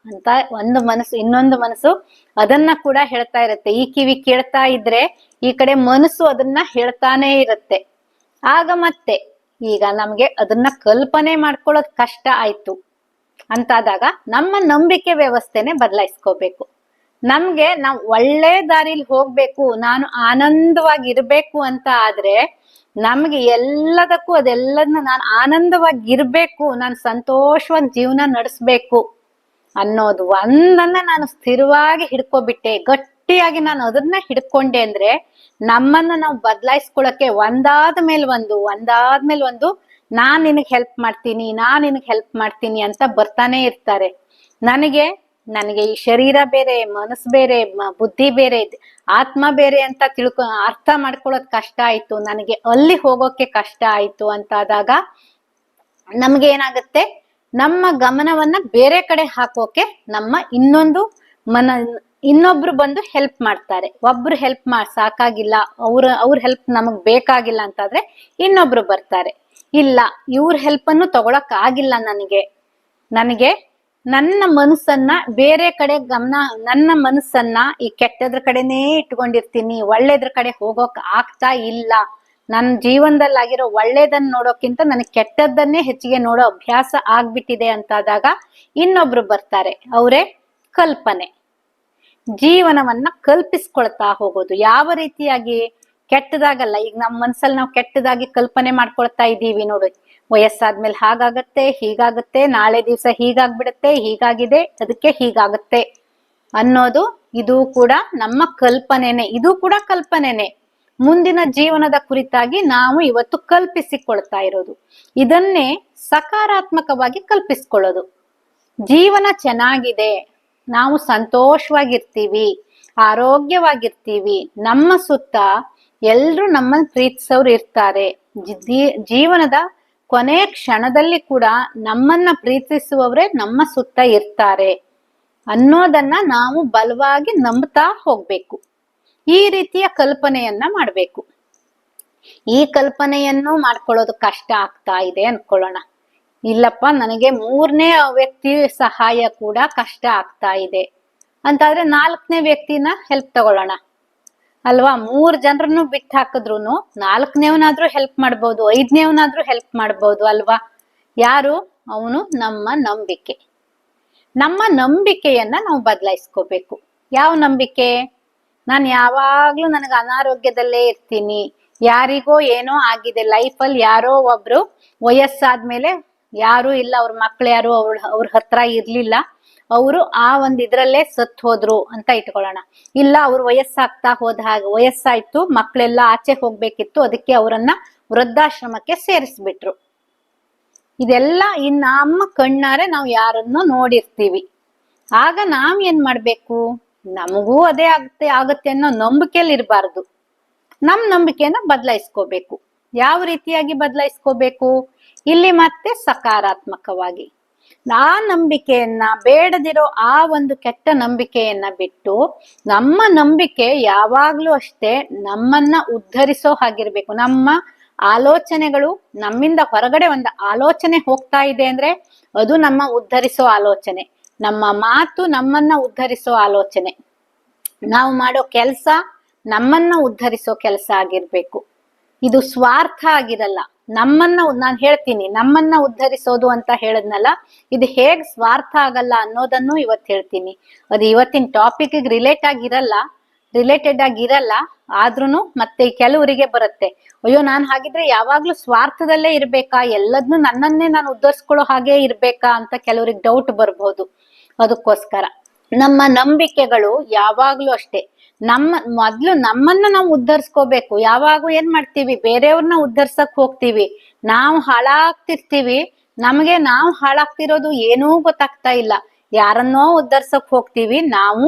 ಅಂತ ಒಂದು ಮನಸ್ಸು. ಇನ್ನೊಂದು ಮನಸ್ಸು ಅದನ್ನ ಕೂಡ ಹೇಳ್ತಾ ಇರುತ್ತೆ. ಈ ಕಿವಿ ಕೇಳ್ತಾ ಇದ್ರೆ ಈ ಕಡೆ ಮನಸ್ಸು ಅದನ್ನ ಹೇಳ್ತಾನೆ ಇರುತ್ತೆ. ಆಗ ಮತ್ತೆ ಈಗ ನಮ್ಗೆ ಅದನ್ನ ಕಲ್ಪನೆ ಮಾಡ್ಕೊಳ್ಳೋದ್ ಕಷ್ಟ ಆಯ್ತು ಅಂತಾದಾಗ ನಮ್ಮ ನಂಬಿಕೆ ವ್ಯವಸ್ಥೆನೆ ಬದಲಾಯಿಸ್ಕೋಬೇಕು. ನಮ್ಗೆ ನಾವು ಒಳ್ಳೆ ದಾರಿಲಿ ಹೋಗ್ಬೇಕು, ನಾನು ಆನಂದವಾಗಿ ಇರ್ಬೇಕು ಅಂತ ಆದ್ರೆ ನಮ್ಗೆ ಎಲ್ಲದಕ್ಕೂ ಅದೆಲ್ಲದನ್ನ ನಾನು ಆನಂದವಾಗಿ ಇರ್ಬೇಕು, ನಾನು ಸಂತೋಷವಾಗಿ ಜೀವನ ನಡೆಸ್ಬೇಕು ಅನ್ನೋದು ಒಂದನ್ನ ನಾನು ಸ್ಥಿರವಾಗಿ ಹಿಡ್ಕೊಬಿಟ್ಟೆ, ಗಟ್ಟಿಯಾಗಿ ನಾನು ಅದನ್ನ ಹಿಡ್ಕೊಂಡೆ ಅಂದ್ರೆ ನಮ್ಮನ್ನ ನಾವು ಬದಲಾಯಿಸ್ಕೊಳಕ್ಕೆ ಒಂದಾದ್ಮೇಲೆ ಒಂದು ನಾನ್ ನಿನಗ್ ಹೆಲ್ಪ್ ಮಾಡ್ತೀನಿ ಅಂತ ಬರ್ತಾನೆ ಇರ್ತಾರೆ. ನನಗೆ ಈ ಶರೀರ ಬೇರೆ, ಮನಸ್ಸು ಬೇರೆ, ಬುದ್ಧಿ ಬೇರೆ, ಆತ್ಮ ಬೇರೆ ಅಂತ ಅರ್ಥ ಮಾಡ್ಕೊಳ್ಳೋದ್ ಕಷ್ಟ ಆಯ್ತು, ನನಗೆ ಅಲ್ಲಿ ಹೋಗೋಕೆ ಕಷ್ಟ ಆಯ್ತು ಅಂತಾದಾಗ ನಮ್ಗೆ ಏನಾಗುತ್ತೆ, ನಮ್ಮ ಗಮನವನ್ನ ಬೇರೆ ಕಡೆ ಹಾಕೋಕೆ ನಮ್ಮ ಇನ್ನೊಬ್ರು ಬಂದು ಹೆಲ್ಪ್ ಮಾಡ್ತಾರೆ. ಒಬ್ರು ಹೆಲ್ಪ್ ಸಾಕಾಗಿಲ್ಲ, ಅವ್ರ ಹೆಲ್ಪ್ ನಮಗ್ ಬೇಕಾಗಿಲ್ಲ ಅಂತಾದ್ರೆ ಇನ್ನೊಬ್ರು ಬರ್ತಾರೆ. ಇಲ್ಲ, ಇವ್ರ ಹೆಲ್ಪ್ ಅನ್ನು ತಗೊಳಕ್ ಆಗಿಲ್ಲ ನನಗೆ ನನ್ನ ಮನಸ್ಸನ್ನ ಬೇರೆ ಕಡೆ ನನ್ನ ಮನಸ್ಸನ್ನ ಈ ಕೆಟ್ಟದ್ರ ಕಡೆನೇ ಇಟ್ಕೊಂಡಿರ್ತೀನಿ, ಒಳ್ಳೇದ್ರ ಕಡೆ ಹೋಗೋಕ್ ಆಗ್ತಾ ಇಲ್ಲ, ನನ್ನ ಜೀವನದಲ್ಲಿ ಆಗಿರೋ ಒಳ್ಳೇದನ್ನ ನೋಡೋಕ್ಕಿಂತ ನನಗೆ ಕೆಟ್ಟದ್ದನ್ನೇ ಹೆಚ್ಚಿಗೆ ನೋಡೋ ಅಭ್ಯಾಸ ಆಗ್ಬಿಟ್ಟಿದೆ ಅಂತಾದಾಗ ಇನ್ನೊಬ್ರು ಬರ್ತಾರೆ. ಅವರೇ ಕಲ್ಪನೆ. ಜೀವನವನ್ನ ಕಲ್ಪಿಸ್ಕೊಳ್ತಾ ಹೋಗೋದು. ಯಾವ ರೀತಿಯಾಗಿ? ಕೆಟ್ಟದಾಗಲ್ಲ. ಈಗ ನಮ್ಮ ಮನ್ಸಲ್ಲಿ ನಾವು ಕೆಟ್ಟದಾಗಿ ಕಲ್ಪನೆ ಮಾಡ್ಕೊಳ್ತಾ ಇದ್ದೀವಿ ನೋಡು, ವಯಸ್ಸಾದ್ಮೇಲೆ ಹಾಗಾಗತ್ತೆ, ಹೀಗಾಗತ್ತೆ, ನಾಳೆ ದಿವಸ ಹೀಗಾಗ್ಬಿಡತ್ತೆ, ಹೀಗಾಗಿದೆ, ಅದಕ್ಕೆ ಹೀಗಾಗತ್ತೆ ಅನ್ನೋದು ಇದು ಕೂಡ ನಮ್ಮ ಕಲ್ಪನೆನೆ. ಇದು ಕೂಡ ಕಲ್ಪನೆನೆ. ಮುಂದಿನ ಜೀವನದ ಕುರಿತಾಗಿ ನಾವು ಇವತ್ತು ಕಲ್ಪಿಸಿಕೊಳ್ತಾ ಇರೋದು. ಇದನ್ನೇ ಸಕಾರಾತ್ಮಕವಾಗಿ ಕಲ್ಪಿಸ್ಕೊಳ್ಳೋದು. ಜೀವನ ಚೆನ್ನಾಗಿದೆ, ನಾವು ಸಂತೋಷವಾಗಿರ್ತೀವಿ, ಆರೋಗ್ಯವಾಗಿರ್ತೀವಿ, ನಮ್ಮ ಸುತ್ತ ಎಲ್ರು ನಮ್ಮನ್ನ ಪ್ರೀತಿಸೋರು ಇರ್ತಾರೆ, ಜೀವನದ ಕೊನೆ ಕ್ಷಣದಲ್ಲಿ ಕೂಡ ನಮ್ಮನ್ನ ಪ್ರೀತಿಸುವವರೇ ನಮ್ಮ ಸುತ್ತ ಇರ್ತಾರೆ ಅನ್ನೋದನ್ನ ನಾವು ಬಲವಾಗಿ ನಂಬ್ತಾ ಹೋಗ್ಬೇಕು. ಈ ರೀತಿಯ ಕಲ್ಪನೆಯನ್ನ ಮಾಡ್ಬೇಕು. ಈ ಕಲ್ಪನೆಯನ್ನು ಮಾಡ್ಕೊಳ್ಳೋದು ಕಷ್ಟ ಆಗ್ತಾ ಇದೆ ಅನ್ಕೊಳ್ಳೋಣ. ಇಲ್ಲಪ್ಪ, ನನಗೆ 3ನೇ ವ್ಯಕ್ತಿ ಸಹಾಯ ಕೂಡ ಕಷ್ಟ ಆಗ್ತಾ ಇದೆ ಅಂತಾದ್ರೆ 4ನೇ ವ್ಯಕ್ತಿನ ಹೆಲ್ಪ್ ತಗೊಳ್ಳೋಣ ಅಲ್ವಾ? 3 ಜನರನ್ನು ಬಿಟ್ಟು ಹಾಕಿದ್ರು 4ನೇವನಾದ್ರೂ ಹೆಲ್ಪ್ ಮಾಡ್ಬೋದು, 5ನೇವನಾದ್ರೂ ಹೆಲ್ಪ್ ಮಾಡ್ಬೋದು ಅಲ್ವಾ? ಯಾರು? ಅವನು ನಮ್ಮ ನಂಬಿಕೆ. ನಮ್ಮ ನಂಬಿಕೆಯನ್ನ ನಾವು ಬದಲಾಯಿಸ್ಕೋಬೇಕು. ಯಾವ ನಂಬಿಕೆ? ನಾನು ಯಾವಾಗ್ಲೂ ನನಗೆ ಅನಾರೋಗ್ಯದಲ್ಲೇ ಇರ್ತೀನಿ, ಯಾರಿಗೋ ಏನೋ ಆಗಿದೆ ಲೈಫಲ್ಲಿ, ಯಾರೋ ಒಬ್ರು ವಯಸ್ಸಾದ್ಮೇಲೆ ಯಾರು ಇಲ್ಲ, ಅವ್ರ ಮಕ್ಳು ಯಾರು ಅವ್ರ ಹತ್ರ ಇರ್ಲಿಲ್ಲ, ಅವರು ಆ ಇದ್ರಲ್ಲೇ ಸತ್ ಹೋದ್ರು ಅಂತ ಇಟ್ಕೊಳ್ಳೋಣ. ಇಲ್ಲ, ಅವ್ರು ವಯಸ್ಸಾಗ್ತಾ ವಯಸ್ಸಾಯ್ತು, ಮಕ್ಳೆಲ್ಲ ಆಚೆ ಹೋಗ್ಬೇಕಿತ್ತು, ಅದಕ್ಕೆ ಅವರನ್ನ ವೃದ್ಧಾಶ್ರಮಕ್ಕೆ ಸೇರಿಸ್ಬಿಟ್ರು. ಇದೆಲ್ಲ ನಮ್ಮ ಕಣ್ಣಾರೆ ನಾವು ಯಾರನ್ನೋ ನೋಡಿರ್ತೀವಿ. ಆಗ ನಾವ್ ಏನ್ ಮಾಡ್ಬೇಕು? ನಮಗೂ ಅದೇ ಆಗತ್ತೆ ಅನ್ನೋ ನಂಬಿಕೆಯಲ್ಲಿ ಇರಬಾರ್ದು. ನಮ್ ನಂಬಿಕೆಯನ್ನ ಬದಲಾಯಿಸ್ಕೋಬೇಕು. ಯಾವ ರೀತಿಯಾಗಿ ಬದಲಾಯಿಸ್ಕೋಬೇಕು? ಇಲ್ಲಿ ಮತ್ತೆ ಸಕಾರಾತ್ಮಕವಾಗಿ ಆ ನಂಬಿಕೆಯನ್ನ, ಬೇಡದಿರೋ ಆ ಕೆಟ್ಟ ನಂಬಿಕೆಯನ್ನ ಬಿಟ್ಟು ನಮ್ಮ ನಂಬಿಕೆ ಯಾವಾಗ್ಲೂ ಅಷ್ಟೇ ನಮ್ಮನ್ನ ಉದ್ಧರಿಸೋ ಹಾಗಿರ್ಬೇಕು. ನಮ್ಮ ಆಲೋಚನೆಗಳು, ನಮ್ಮಿಂದ ಹೊರಗಡೆ ಒಂದು ಆಲೋಚನೆ ಹೋಗ್ತಾ ಇದೆ ಅಂದ್ರೆ ಅದು ನಮ್ಮ ಉದ್ಧರಿಸೋ ಆಲೋಚನೆ. ನಮ್ಮ ಮಾತು ನಮ್ಮನ್ನ ಉದ್ಧರಿಸೋ ಆಲೋಚನೆ. ನಾವು ಮಾಡೋ ಕೆಲಸ ನಮ್ಮನ್ನ ಉದ್ಧರಿಸೋ ಕೆಲಸ ಆಗಿರ್ಬೇಕು. ಇದು ಸ್ವಾರ್ಥ ಆಗಿರಲ್ಲ, ನಾನು ಹೇಳ್ತೀನಿ ನಮ್ಮನ್ನ ಉದ್ಧರಿಸೋದು ಅಂತ ಹೇಳದ್ನಲ್ಲ, ಇದು ಹೇಗ್ ಸ್ವಾರ್ಥ ಆಗಲ್ಲ ಅನ್ನೋದನ್ನು ಇವತ್ತು ಹೇಳ್ತೀನಿ. ಅದು ಇವತ್ತಿನ ಟಾಪಿಕ್ ರಿಲೇಟೆಡ್ ಆಗಿರಲ್ಲ, ಆದ್ರೂನು ಮತ್ತೆ ಕೆಲವರಿಗೆ ಬರುತ್ತೆ, ಅಯ್ಯೋ ನಾನ್ ಹಾಗಿದ್ರೆ ಯಾವಾಗ್ಲೂ ಸ್ವಾರ್ಥದಲ್ಲೇ ಇರ್ಬೇಕಾ, ಎಲ್ಲದನ್ನು ನನ್ನನ್ನೇ ನಾನು ಉದ್ಧರಿಸ್ಕೊಳ್ಳೋ ಹಾಗೆ ಇರ್ಬೇಕಾ ಅಂತ ಕೆಲವ್ರಿಗೆ ಡೌಟ್ ಬರ್ಬೋದು. ಅದಕ್ಕೋಸ್ಕರ ನಮ್ಮ ನಂಬಿಕೆಗಳು ಯಾವಾಗ್ಲೂ ಅಷ್ಟೇ, ಮೊದ್ಲು ನಮ್ಮನ್ನ ನಾವು ಉದ್ಧರಿಸ್ಕೋಬೇಕು. ಯಾವಾಗೂ ಏನ್ ಮಾಡ್ತೀವಿ, ಬೇರೆಯವ್ರನ್ನ ಉದ್ಧರ್ಸಕ್ ಹೋಗ್ತೀವಿ, ನಾವು ಹಾಳಾಗ್ತಿರ್ತೀವಿ, ನಮಗೆ ನಾವು ಹಾಳಾಗ್ತಿರೋದು ಏನೂ ಗೊತ್ತಾಗ್ತಾ ಇಲ್ಲ. ಯಾರನ್ನೋ ಉದ್ಧರ್ಸಕ್ ಹೋಗ್ತೀವಿ, ನಾವು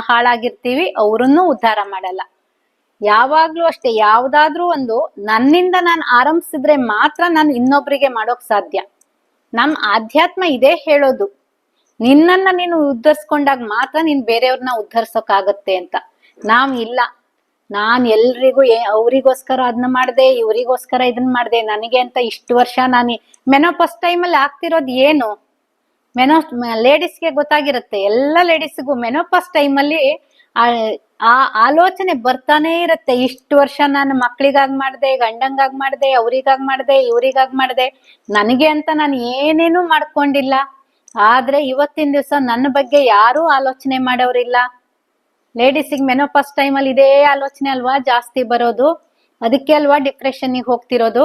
ಹಾಳಾಗಿರ್ತೀವಿ, ಅವ್ರನ್ನೂ ಉದ್ಧಾರ ಮಾಡಲ್ಲ. ಯಾವಾಗ್ಲೂ ಅಷ್ಟೇ, ಯಾವ್ದಾದ್ರೂ ಒಂದು ನನ್ನಿಂದ ನಾನು ಆರಂಭಿಸಿದ್ರೆ ಮಾತ್ರ ನಾನು ಇನ್ನೊಬ್ರಿಗೆ ಮಾಡೋಕ್ ಸಾಧ್ಯ. ನಮ್ ಆಧ್ಯಾತ್ಮ ಇದೇ ಹೇಳೋದು, ನಿನ್ನನ್ನ ನೀನು ಉದ್ಧರಿಸ್ಕೊಂಡಾಗ ಮಾತ್ರ ನೀನ್ ಬೇರೆಯವ್ರನ್ನ ಉದ್ಧರಿಸೋಕಾಗತ್ತೆ ಅಂತ. ನಾವ್ ಇಲ್ಲ, ನಾನ್ ಎಲ್ರಿಗೂ ಅವ್ರಿಗೋಸ್ಕರ ಅದನ್ನ ಮಾಡ್ದೆ, ಇವ್ರಿಗೋಸ್ಕರ ಇದನ್ನ ಮಾಡ್ದೆ, ನನಗೆ ಅಂತ ಇಷ್ಟು ವರ್ಷ ನಾನು ಮೆನೋಪಾಸ್ ಟೈಮಲ್ಲಿ ಆಗ್ತಿರೋದು ಏನು, ಲೇಡೀಸ್ಗೆ ಗೊತ್ತಾಗಿರುತ್ತೆ, ಎಲ್ಲ ಲೇಡೀಸ್ಗೂ ಮೆನೋಪಾಸ್ ಟೈಮಲ್ಲಿ ಆ ಆಲೋಚನೆ ಬರ್ತಾನೆ ಇರುತ್ತೆ. ಇಷ್ಟು ವರ್ಷ ನಾನು ಮಕ್ಳಿಗಾಗ್ ಮಾಡ್ದೆ, ಗಂಡಂಗಾಗ್ ಮಾಡ್ದೆ, ಅವ್ರಿಗಾಗ್ ಮಾಡ್ದೆ, ಇವ್ರಿಗಾಗ್ ಮಾಡ್ದೆ, ನನಗೆ ಅಂತ ನಾನು ಏನೇನು ಮಾಡ್ಕೊಂಡಿಲ್ಲ. ಆದ್ರೆ ಇವತ್ತಿನ ದಿವಸ ನನ್ನ ಬಗ್ಗೆ ಯಾರೂ ಆಲೋಚನೆ ಮಾಡೋರಿಲ್ಲ. ಲೇಡೀಸಿಗೆ ಮೆನೋಪಾಸ್ ಟೈಮಲ್ಲಿ ಇದೇ ಆಲೋಚನೆ ಅಲ್ವಾ ಜಾಸ್ತಿ ಬರೋದು, ಅದಕ್ಕೆ ಅಲ್ವಾ ಡಿಪ್ರೆಷನ್ಗೆ ಹೋಗ್ತಿರೋದು.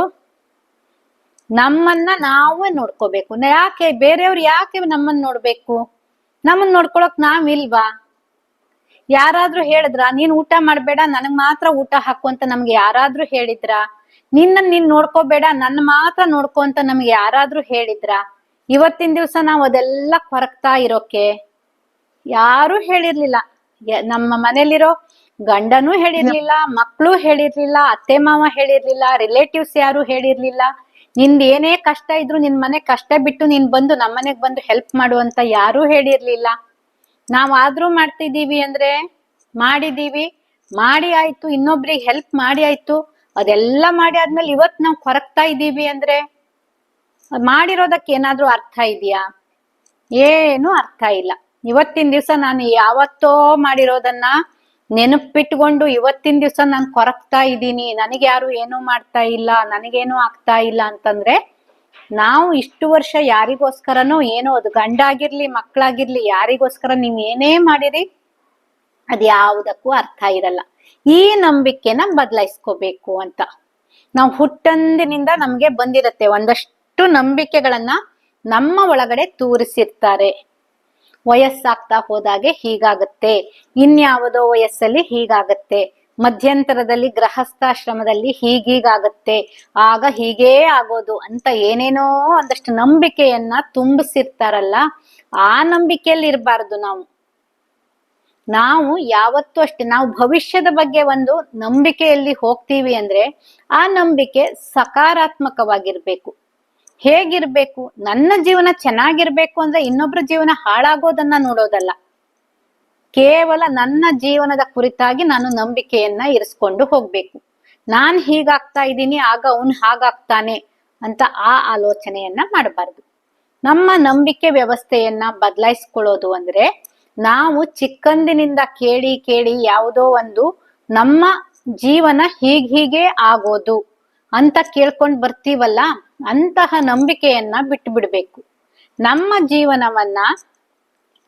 ನಮ್ಮನ್ನ ನಾವೇ ನೋಡ್ಕೋಬೇಕು. ಯಾಕೆ ಬೇರೆಯವ್ರು ಯಾಕೆ ನಮ್ಮನ್ನ ನೋಡ್ಬೇಕು, ನಮ್ಮನ್ನ ನೋಡ್ಕೊಳಕ್ ನಾವಿಲ್ವಾ? ಯಾರಾದ್ರೂ ಹೇಳಿದ್ರ ನೀನ್ ಊಟ ಮಾಡ್ಬೇಡ ನನಗ್ ಮಾತ್ರ ಊಟ ಹಾಕು ಅಂತ ನಮ್ಗೆ ಯಾರಾದ್ರೂ ಹೇಳಿದ್ರ? ನೀನ್ ನೋಡ್ಕೋಬೇಡ ನನ್ನ ಮಾತ್ರ ನೋಡ್ಕೊ ಅಂತ ನಮ್ಗೆ ಯಾರಾದ್ರೂ ಹೇಳಿದ್ರ? ಇವತ್ತಿನ ದಿವ್ಸ ನಾವು ಅದೆಲ್ಲ ಕೊರಗ್ತಾ ಇರೋಕೆ ಯಾರು ಹೇಳಿರ್ಲಿಲ್ಲ. ನಮ್ಮ ಮನೇಲಿರೋ ಗಂಡನೂ ಹೇಳಿರ್ಲಿಲ್ಲ, ಮಕ್ಳು ಹೇಳಿರ್ಲಿಲ್ಲ, ಅತ್ತೆ ಮಾವ ಹೇಳಿರ್ಲಿಲ್ಲ, ರಿಲೇಟಿವ್ಸ್ ಯಾರು ಹೇಳಿರ್ಲಿಲ್ಲ. ನಿಂದ ಏನೇ ಕಷ್ಟ ಇದ್ರು ನಿನ್ ಮನೆ ಕಷ್ಟ ಬಿಟ್ಟು ನೀನ್ ಬಂದು ನಮ್ಮನೆಗ್ ಬಂದು ಹೆಲ್ಪ್ ಮಾಡುವಂತ ಯಾರು ಹೇಳಿರ್ಲಿಲ್ಲ. ಆದ್ರೂ ಮಾಡ್ತಿದೀವಿ ಅಂದ್ರೆ ಮಾಡಿದೀವಿ, ಮಾಡಿ ಆಯ್ತು, ಇನ್ನೊಬ್ರಿಗೆ ಹೆಲ್ಪ್ ಮಾಡಿ ಆಯ್ತು. ಅದೆಲ್ಲ ಮಾಡಿ ಆದ್ಮೇಲೆ ಇವತ್ ನಾವ್ ಕೊರಗ್ತಾ ಇದ್ದೀವಿ ಅಂದ್ರೆ ಮಾಡಿರೋದಕ್ಕೆ ಏನಾದ್ರೂ ಅರ್ಥ ಇದೆಯಾ? ಏನು ಅರ್ಥ ಇಲ್ಲ. ಇವತ್ತಿನ ದಿವ್ಸ ನಾನು ಯಾವತ್ತೋ ಮಾಡಿರೋದನ್ನ ನೆನಪಿಟ್ಕೊಂಡು ಇವತ್ತಿನ ದಿವ್ಸ ನಾನು ಕೊರಗ್ತಾ ಇದ್ದೀನಿ, ನನಗೆ ಯಾರು ಏನು ಮಾಡ್ತಾ ಇಲ್ಲ, ನನಗೇನು ಆಗ್ತಾ ಇಲ್ಲ ಅಂತಂದ್ರೆ ನಾವು ಇಷ್ಟು ವರ್ಷ ಯಾರಿಗೋಸ್ಕರನೋ ಏನೋ, ಅದು ಗಂಡ ಆಗಿರ್ಲಿ ಮಕ್ಕಳಾಗಿರ್ಲಿ, ಯಾರಿಗೋಸ್ಕರ ನೀವ್ ಏನೇ ಮಾಡಿರಿ ಅದ್ ಯಾವುದಕ್ಕೂ ಅರ್ಥ ಇರಲ್ಲ. ಈ ನಂಬಿಕೆನ ಬದಲಾಯಿಸ್ಕೋಬೇಕು ಅಂತ ನಾವು ಹುಟ್ಟಂದಿನಿಂದ ನಮ್ಗೆ ಬಂದಿರತ್ತೆ. ಒಂದಷ್ಟು ನಂಬಿಕೆಗಳನ್ನ ನಮ್ಮ ಒಳಗಡೆ ತೂರಿಸಿರ್ತಾರೆ. ವಯಸ್ಸಾಗ್ತಾ ಹೋದಾಗೆ ಹೀಗಾಗತ್ತೆ, ಇನ್ಯಾವುದೋ ವಯಸ್ಸಲ್ಲಿ ಹೀಗಾಗತ್ತೆ, ಮಧ್ಯಂತರದಲ್ಲಿ ಗೃಹಸ್ಥಾಶ್ರಮದಲ್ಲಿ ಹೀಗೀಗಾಗತ್ತೆ, ಆಗ ಹೀಗೇ ಆಗೋದು ಅಂತ ಏನೇನೋ ಒಂದಷ್ಟು ನಂಬಿಕೆಯನ್ನ ತುಂಬಿಸಿರ್ತಾರಲ್ಲ, ಆ ನಂಬಿಕೆಯಲ್ಲಿ ಇರಬಾರ್ದು ನಾವು ಯಾವತ್ತೂ ಅಷ್ಟೇ. ನಾವು ಭವಿಷ್ಯದ ಬಗ್ಗೆ ಒಂದು ನಂಬಿಕೆಯಲ್ಲಿ ಹೋಗ್ತೀವಿ ಅಂದ್ರೆ ಆ ನಂಬಿಕೆ ಸಕಾರಾತ್ಮಕವಾಗಿರ್ಬೇಕು. ಹೇಗಿರ್ಬೇಕು? ನನ್ನ ಜೀವನ ಚೆನ್ನಾಗಿರ್ಬೇಕು ಅಂದ್ರೆ ಇನ್ನೊಬ್ರ ಜೀವನ ಹಾಳಾಗೋದನ್ನ ನೋಡೋದಲ್ಲ, ಕೇವಲ ನನ್ನ ಜೀವನದ ಕುರಿತಾಗಿ ನಾನು ನಂಬಿಕೆಯನ್ನ ಇರಿಸ್ಕೊಂಡು ಹೋಗ್ಬೇಕು. ನಾನ್ ಹೀಗಾಗ್ತಾ ಇದ್ದೀನಿ, ಆಗ ಅವನು ಹಾಗಾಗ್ತಾನೆ ಅಂತ ಆ ಆಲೋಚನೆಯನ್ನ ಮಾಡಬಾರ್ದು. ನಮ್ಮ ನಂಬಿಕೆ ವ್ಯವಸ್ಥೆಯನ್ನ ಬದಲಾಯಿಸ್ಕೊಳ್ಳೋದು ಅಂದ್ರೆ ನಾವು ಚಿಕ್ಕಂದಿನಿಂದ ಕೇಳಿ ಯಾವುದೋ ಒಂದು ನಮ್ಮ ಜೀವನ ಹೀಗೆ ಆಗೋದು ಅಂತ ಕೇಳ್ಕೊಂಡ್ ಬರ್ತೀವಲ್ಲ, ಅಂತಹ ನಂಬಿಕೆಯನ್ನ ಬಿಟ್ಟು ಬಿಡ್ಬೇಕು. ನಮ್ಮ ಜೀವನವನ್ನ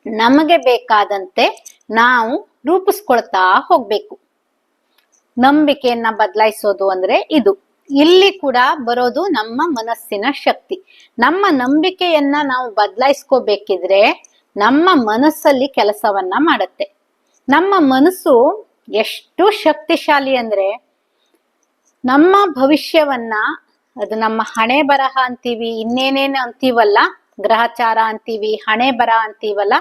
ನಮಗೆ ಬೇಕಾದಂತೆ ನಾವು ರೂಪಿಸ್ಕೊಳ್ತಾ ಹೋಗ್ಬೇಕು. ನಂಬಿಕೆಯನ್ನ ಬದಲಾಯಿಸೋದು ಅಂದ್ರೆ ಇದು. ಇಲ್ಲಿ ಕೂಡ ಬರೋದು ನಮ್ಮ ಮನಸ್ಸಿನ ಶಕ್ತಿ. ನಮ್ಮ ನಂಬಿಕೆಯನ್ನ ನಾವು ಬದಲಾಯಿಸ್ಕೋಬೇಕಿದ್ರೆ ನಮ್ಮ ಮನಸ್ಸಲ್ಲಿ ಕೆಲಸವನ್ನ ಮಾಡತ್ತೆ. ನಮ್ಮ ಮನಸ್ಸು ಎಷ್ಟು ಶಕ್ತಿಶಾಲಿ ಅಂದ್ರೆ ನಮ್ಮ ಭವಿಷ್ಯವನ್ನ, ಅದು ನಮ್ಮ ಹಣೆ ಬರಹ ಅಂತೀವಿ, ಇನ್ನೇನೇನು ಅಂತೀವಲ್ಲ, ಗ್ರಹಚಾರ ಅಂತೀವಿ, ಹಣೆ ಬರಹ ಅಂತೀವಲ್ಲ,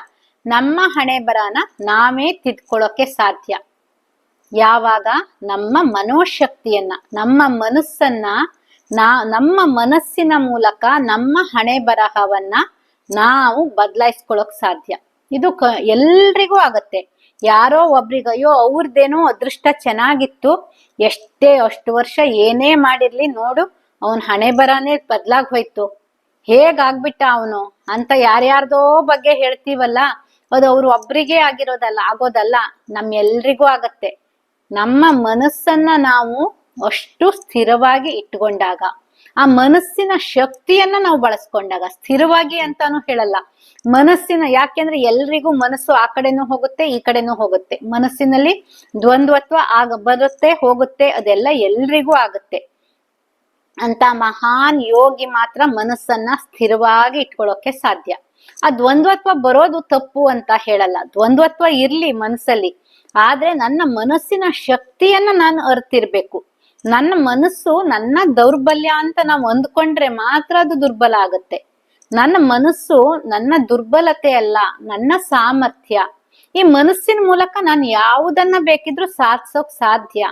ನಮ್ಮ ಹಣೆ ಬರಹನ ನಾವೇ ತಿದ್ಕೊಳ್ಳೋಕೆ ಸಾಧ್ಯ ಯಾವಾಗ ನಮ್ಮ ಮನೋಶಕ್ತಿಯನ್ನ, ನಮ್ಮ ಮನಸ್ಸನ್ನ ನಮ್ಮ ಮನಸ್ಸಿನ ಮೂಲಕ ನಮ್ಮ ಹಣೆ ಬರಹವನ್ನ ನಾವು ಬದಲಾಯಿಸ್ಕೊಳ್ಳೋಕ್ ಸಾಧ್ಯ. ಇದು ಎಲ್ರಿಗೂ ಆಗತ್ತೆ. ಯಾರೋ ಒಬ್ರಿಗೆ ಅಯ್ಯೋ ಅವ್ರದ್ದೇನೋ ಅದೃಷ್ಟ ಚೆನ್ನಾಗಿತ್ತು, ಅಷ್ಟು ವರ್ಷ ಏನೇ ಮಾಡಿರ್ಲಿ ನೋಡು ಅವನ್ ಹಣೆ ಬರನೇ ಬದ್ಲಾಗ್ ಹೋಯ್ತು, ಹೇಗಾಗ್ಬಿಟ್ಟ ಅವನು ಅಂತ ಯಾರ್ಯಾರ್ದೋ ಬಗ್ಗೆ ಹೇಳ್ತೀವಲ್ಲ, ಅದು ಅವ್ರು ಒಬ್ರಿಗೆ ಆಗೋದಲ್ಲ, ನಮ್ಮೆಲ್ರಿಗೂ ಆಗತ್ತೆ. ನಮ್ಮ ಮನಸ್ಸನ್ನ ನಾವು ಅಷ್ಟು ಸ್ಥಿರವಾಗಿ ಇಟ್ಕೊಂಡಾಗ, ಆ ಮನಸ್ಸಿನ ಶಕ್ತಿಯನ್ನ ನಾವು ಬಳಸ್ಕೊಂಡಾಗ, ಸ್ಥಿರವಾಗಿ ಅಂತಾನು ಹೇಳಲ್ಲ, ಮನಸ್ಸಿನ, ಯಾಕೆಂದ್ರೆ ಎಲ್ರಿಗೂ ಮನಸ್ಸು ಆ ಕಡೆನೂ ಹೋಗುತ್ತೆ ಈ ಕಡೆನೂ ಹೋಗುತ್ತೆ, ಮನಸ್ಸಿನಲ್ಲಿ ದ್ವಂದ್ವತ್ವ ಬರುತ್ತೆ ಹೋಗುತ್ತೆ, ಅದೆಲ್ಲ ಎಲ್ರಿಗೂ ಆಗುತ್ತೆ. ಅಂತ ಮಹಾನ್ ಯೋಗಿ ಮಾತ್ರ ಮನಸ್ಸನ್ನ ಸ್ಥಿರವಾಗಿ ಇಟ್ಕೊಳ್ಳೋಕೆ ಸಾಧ್ಯ. ಆ ದ್ವಂದ್ವತ್ವ ಬರೋದು ತಪ್ಪು ಅಂತ ಹೇಳಲ್ಲ, ದ್ವಂದ್ವತ್ವ ಇರ್ಲಿ ಮನಸ್ಸಲ್ಲಿ, ಆದ್ರೆ ನನ್ನ ಮನಸ್ಸಿನ ಶಕ್ತಿಯನ್ನ ನಾನು ಅರ್ತಿರ್ಬೇಕು. ನನ್ನ ಮನಸ್ಸು ನನ್ನ ದೌರ್ಬಲ್ಯ ಅಂತ ನಾವು ಅಂದ್ಕೊಂಡ್ರೆ ಮಾತ್ರ ಅದು ದುರ್ಬಲ ಆಗುತ್ತೆ. ನನ್ನ ಮನಸ್ಸು ನನ್ನ ದುರ್ಬಲತೆ ಅಲ್ಲ, ನನ್ನ ಸಾಮರ್ಥ್ಯ. ಈ ಮನಸ್ಸಿನ ಮೂಲಕ ನಾನು ಯಾವುದನ್ನ ಬೇಕಿದ್ರೂ ಸಾಧಿಸೋಕ್ ಸಾಧ್ಯ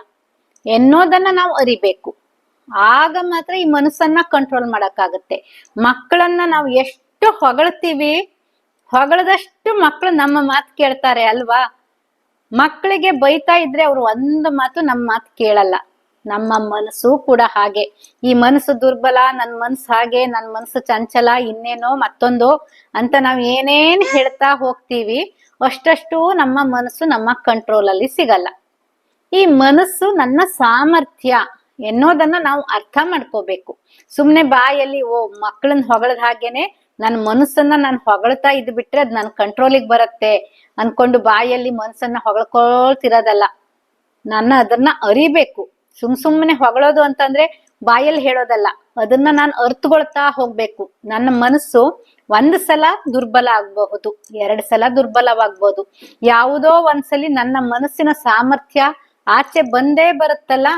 ಎನ್ನೋದನ್ನ ನಾವು ಅರಿಬೇಕು. ಆಗ ಮಾತ್ರ ಈ ಮನಸ್ಸನ್ನ ಕಂಟ್ರೋಲ್ ಮಾಡಕ್ಕಾಗತ್ತೆ. ಮಕ್ಕಳನ್ನ ನಾವು ಎಷ್ಟು ಹೊಗಳ್ತೀವಿ, ಹೊಗಳದಷ್ಟು ಮಕ್ಕಳು ನಮ್ಮ ಮಾತು ಕೇಳ್ತಾರೆ ಅಲ್ವಾ. ಮಕ್ಕಳಿಗೆ ಬೈತಾ ಇದ್ರೆ ಅವ್ರು ಒಂದು ಮಾತು ನಮ್ಮ ಮಾತು ಕೇಳಲ್ಲ. ನಮ್ಮ ಮನಸ್ಸು ಕೂಡ ಹಾಗೆ. ಈ ಮನಸ್ಸು ದುರ್ಬಲ, ನನ್ ಮನಸ್ಸು ಹಾಗೆ, ನನ್ ಮನಸ್ಸು ಚಂಚಲ, ಇನ್ನೇನೋ ಮತ್ತೊಂದು ಅಂತ ನಾವ್ ಏನೇನ್ ಹೇಳ್ತಾ ಹೋಗ್ತೀವಿ, ಅಷ್ಟಷ್ಟು ನಮ್ಮ ಮನಸ್ಸು ನಮ್ಮ ಕಂಟ್ರೋಲ್ ಅಲ್ಲಿ ಸಿಗಲ್ಲ. ಈ ಮನಸ್ಸು ನನ್ನ ಸಾಮರ್ಥ್ಯ ಎನ್ನೋದನ್ನ ನಾವು ಅರ್ಥ ಮಾಡ್ಕೋಬೇಕು. ಸುಮ್ನೆ ಬಾಯಲ್ಲಿ ಮಕ್ಕಳನ್ನ ಹೊಗಳದ ಹಾಗೇನೆ ನನ್ನ ಮನಸ್ಸನ್ನ ನಾನು ಹೊಗಳ್ತಾ ಇದ್ ಬಿಟ್ರೆ ಅದ್ ನನ್ ಕಂಟ್ರೋಲಿಗೆ ಬರುತ್ತೆ ಅನ್ಕೊಂಡು ಬಾಯಲ್ಲಿ ಮನಸ್ಸನ್ನ ಹೊಗಳ್ಕೊಳ್ತಿರೋದಲ್ಲ. ಅದನ್ನ ಅರಿಬೇಕು. ಸುಮ್ನೆ ಹೊಗಳೋದು ಅಂತಂದ್ರೆ ಬಾಯಲ್ಲಿ ಹೇಳೋದಲ್ಲ, ಅದನ್ನ ನಾನು ಅರ್ಥಗೊಳ್ತಾ ಹೋಗ್ಬೇಕು. ನನ್ನ ಮನಸ್ಸು ಒಂದ್ ಸಲ ದುರ್ಬಲ ಆಗ್ಬಹುದು, 2 ಸಲ ದುರ್ಬಲವಾಗ್ಬೋದು, ಯಾವುದೋ ಒಂದ್ಸಲಿ ನನ್ನ ಮನಸ್ಸಿನ ಸಾಮರ್ಥ್ಯ ಆಚೆ ಬಂದೇ ಬರುತ್ತಲ್ಲ,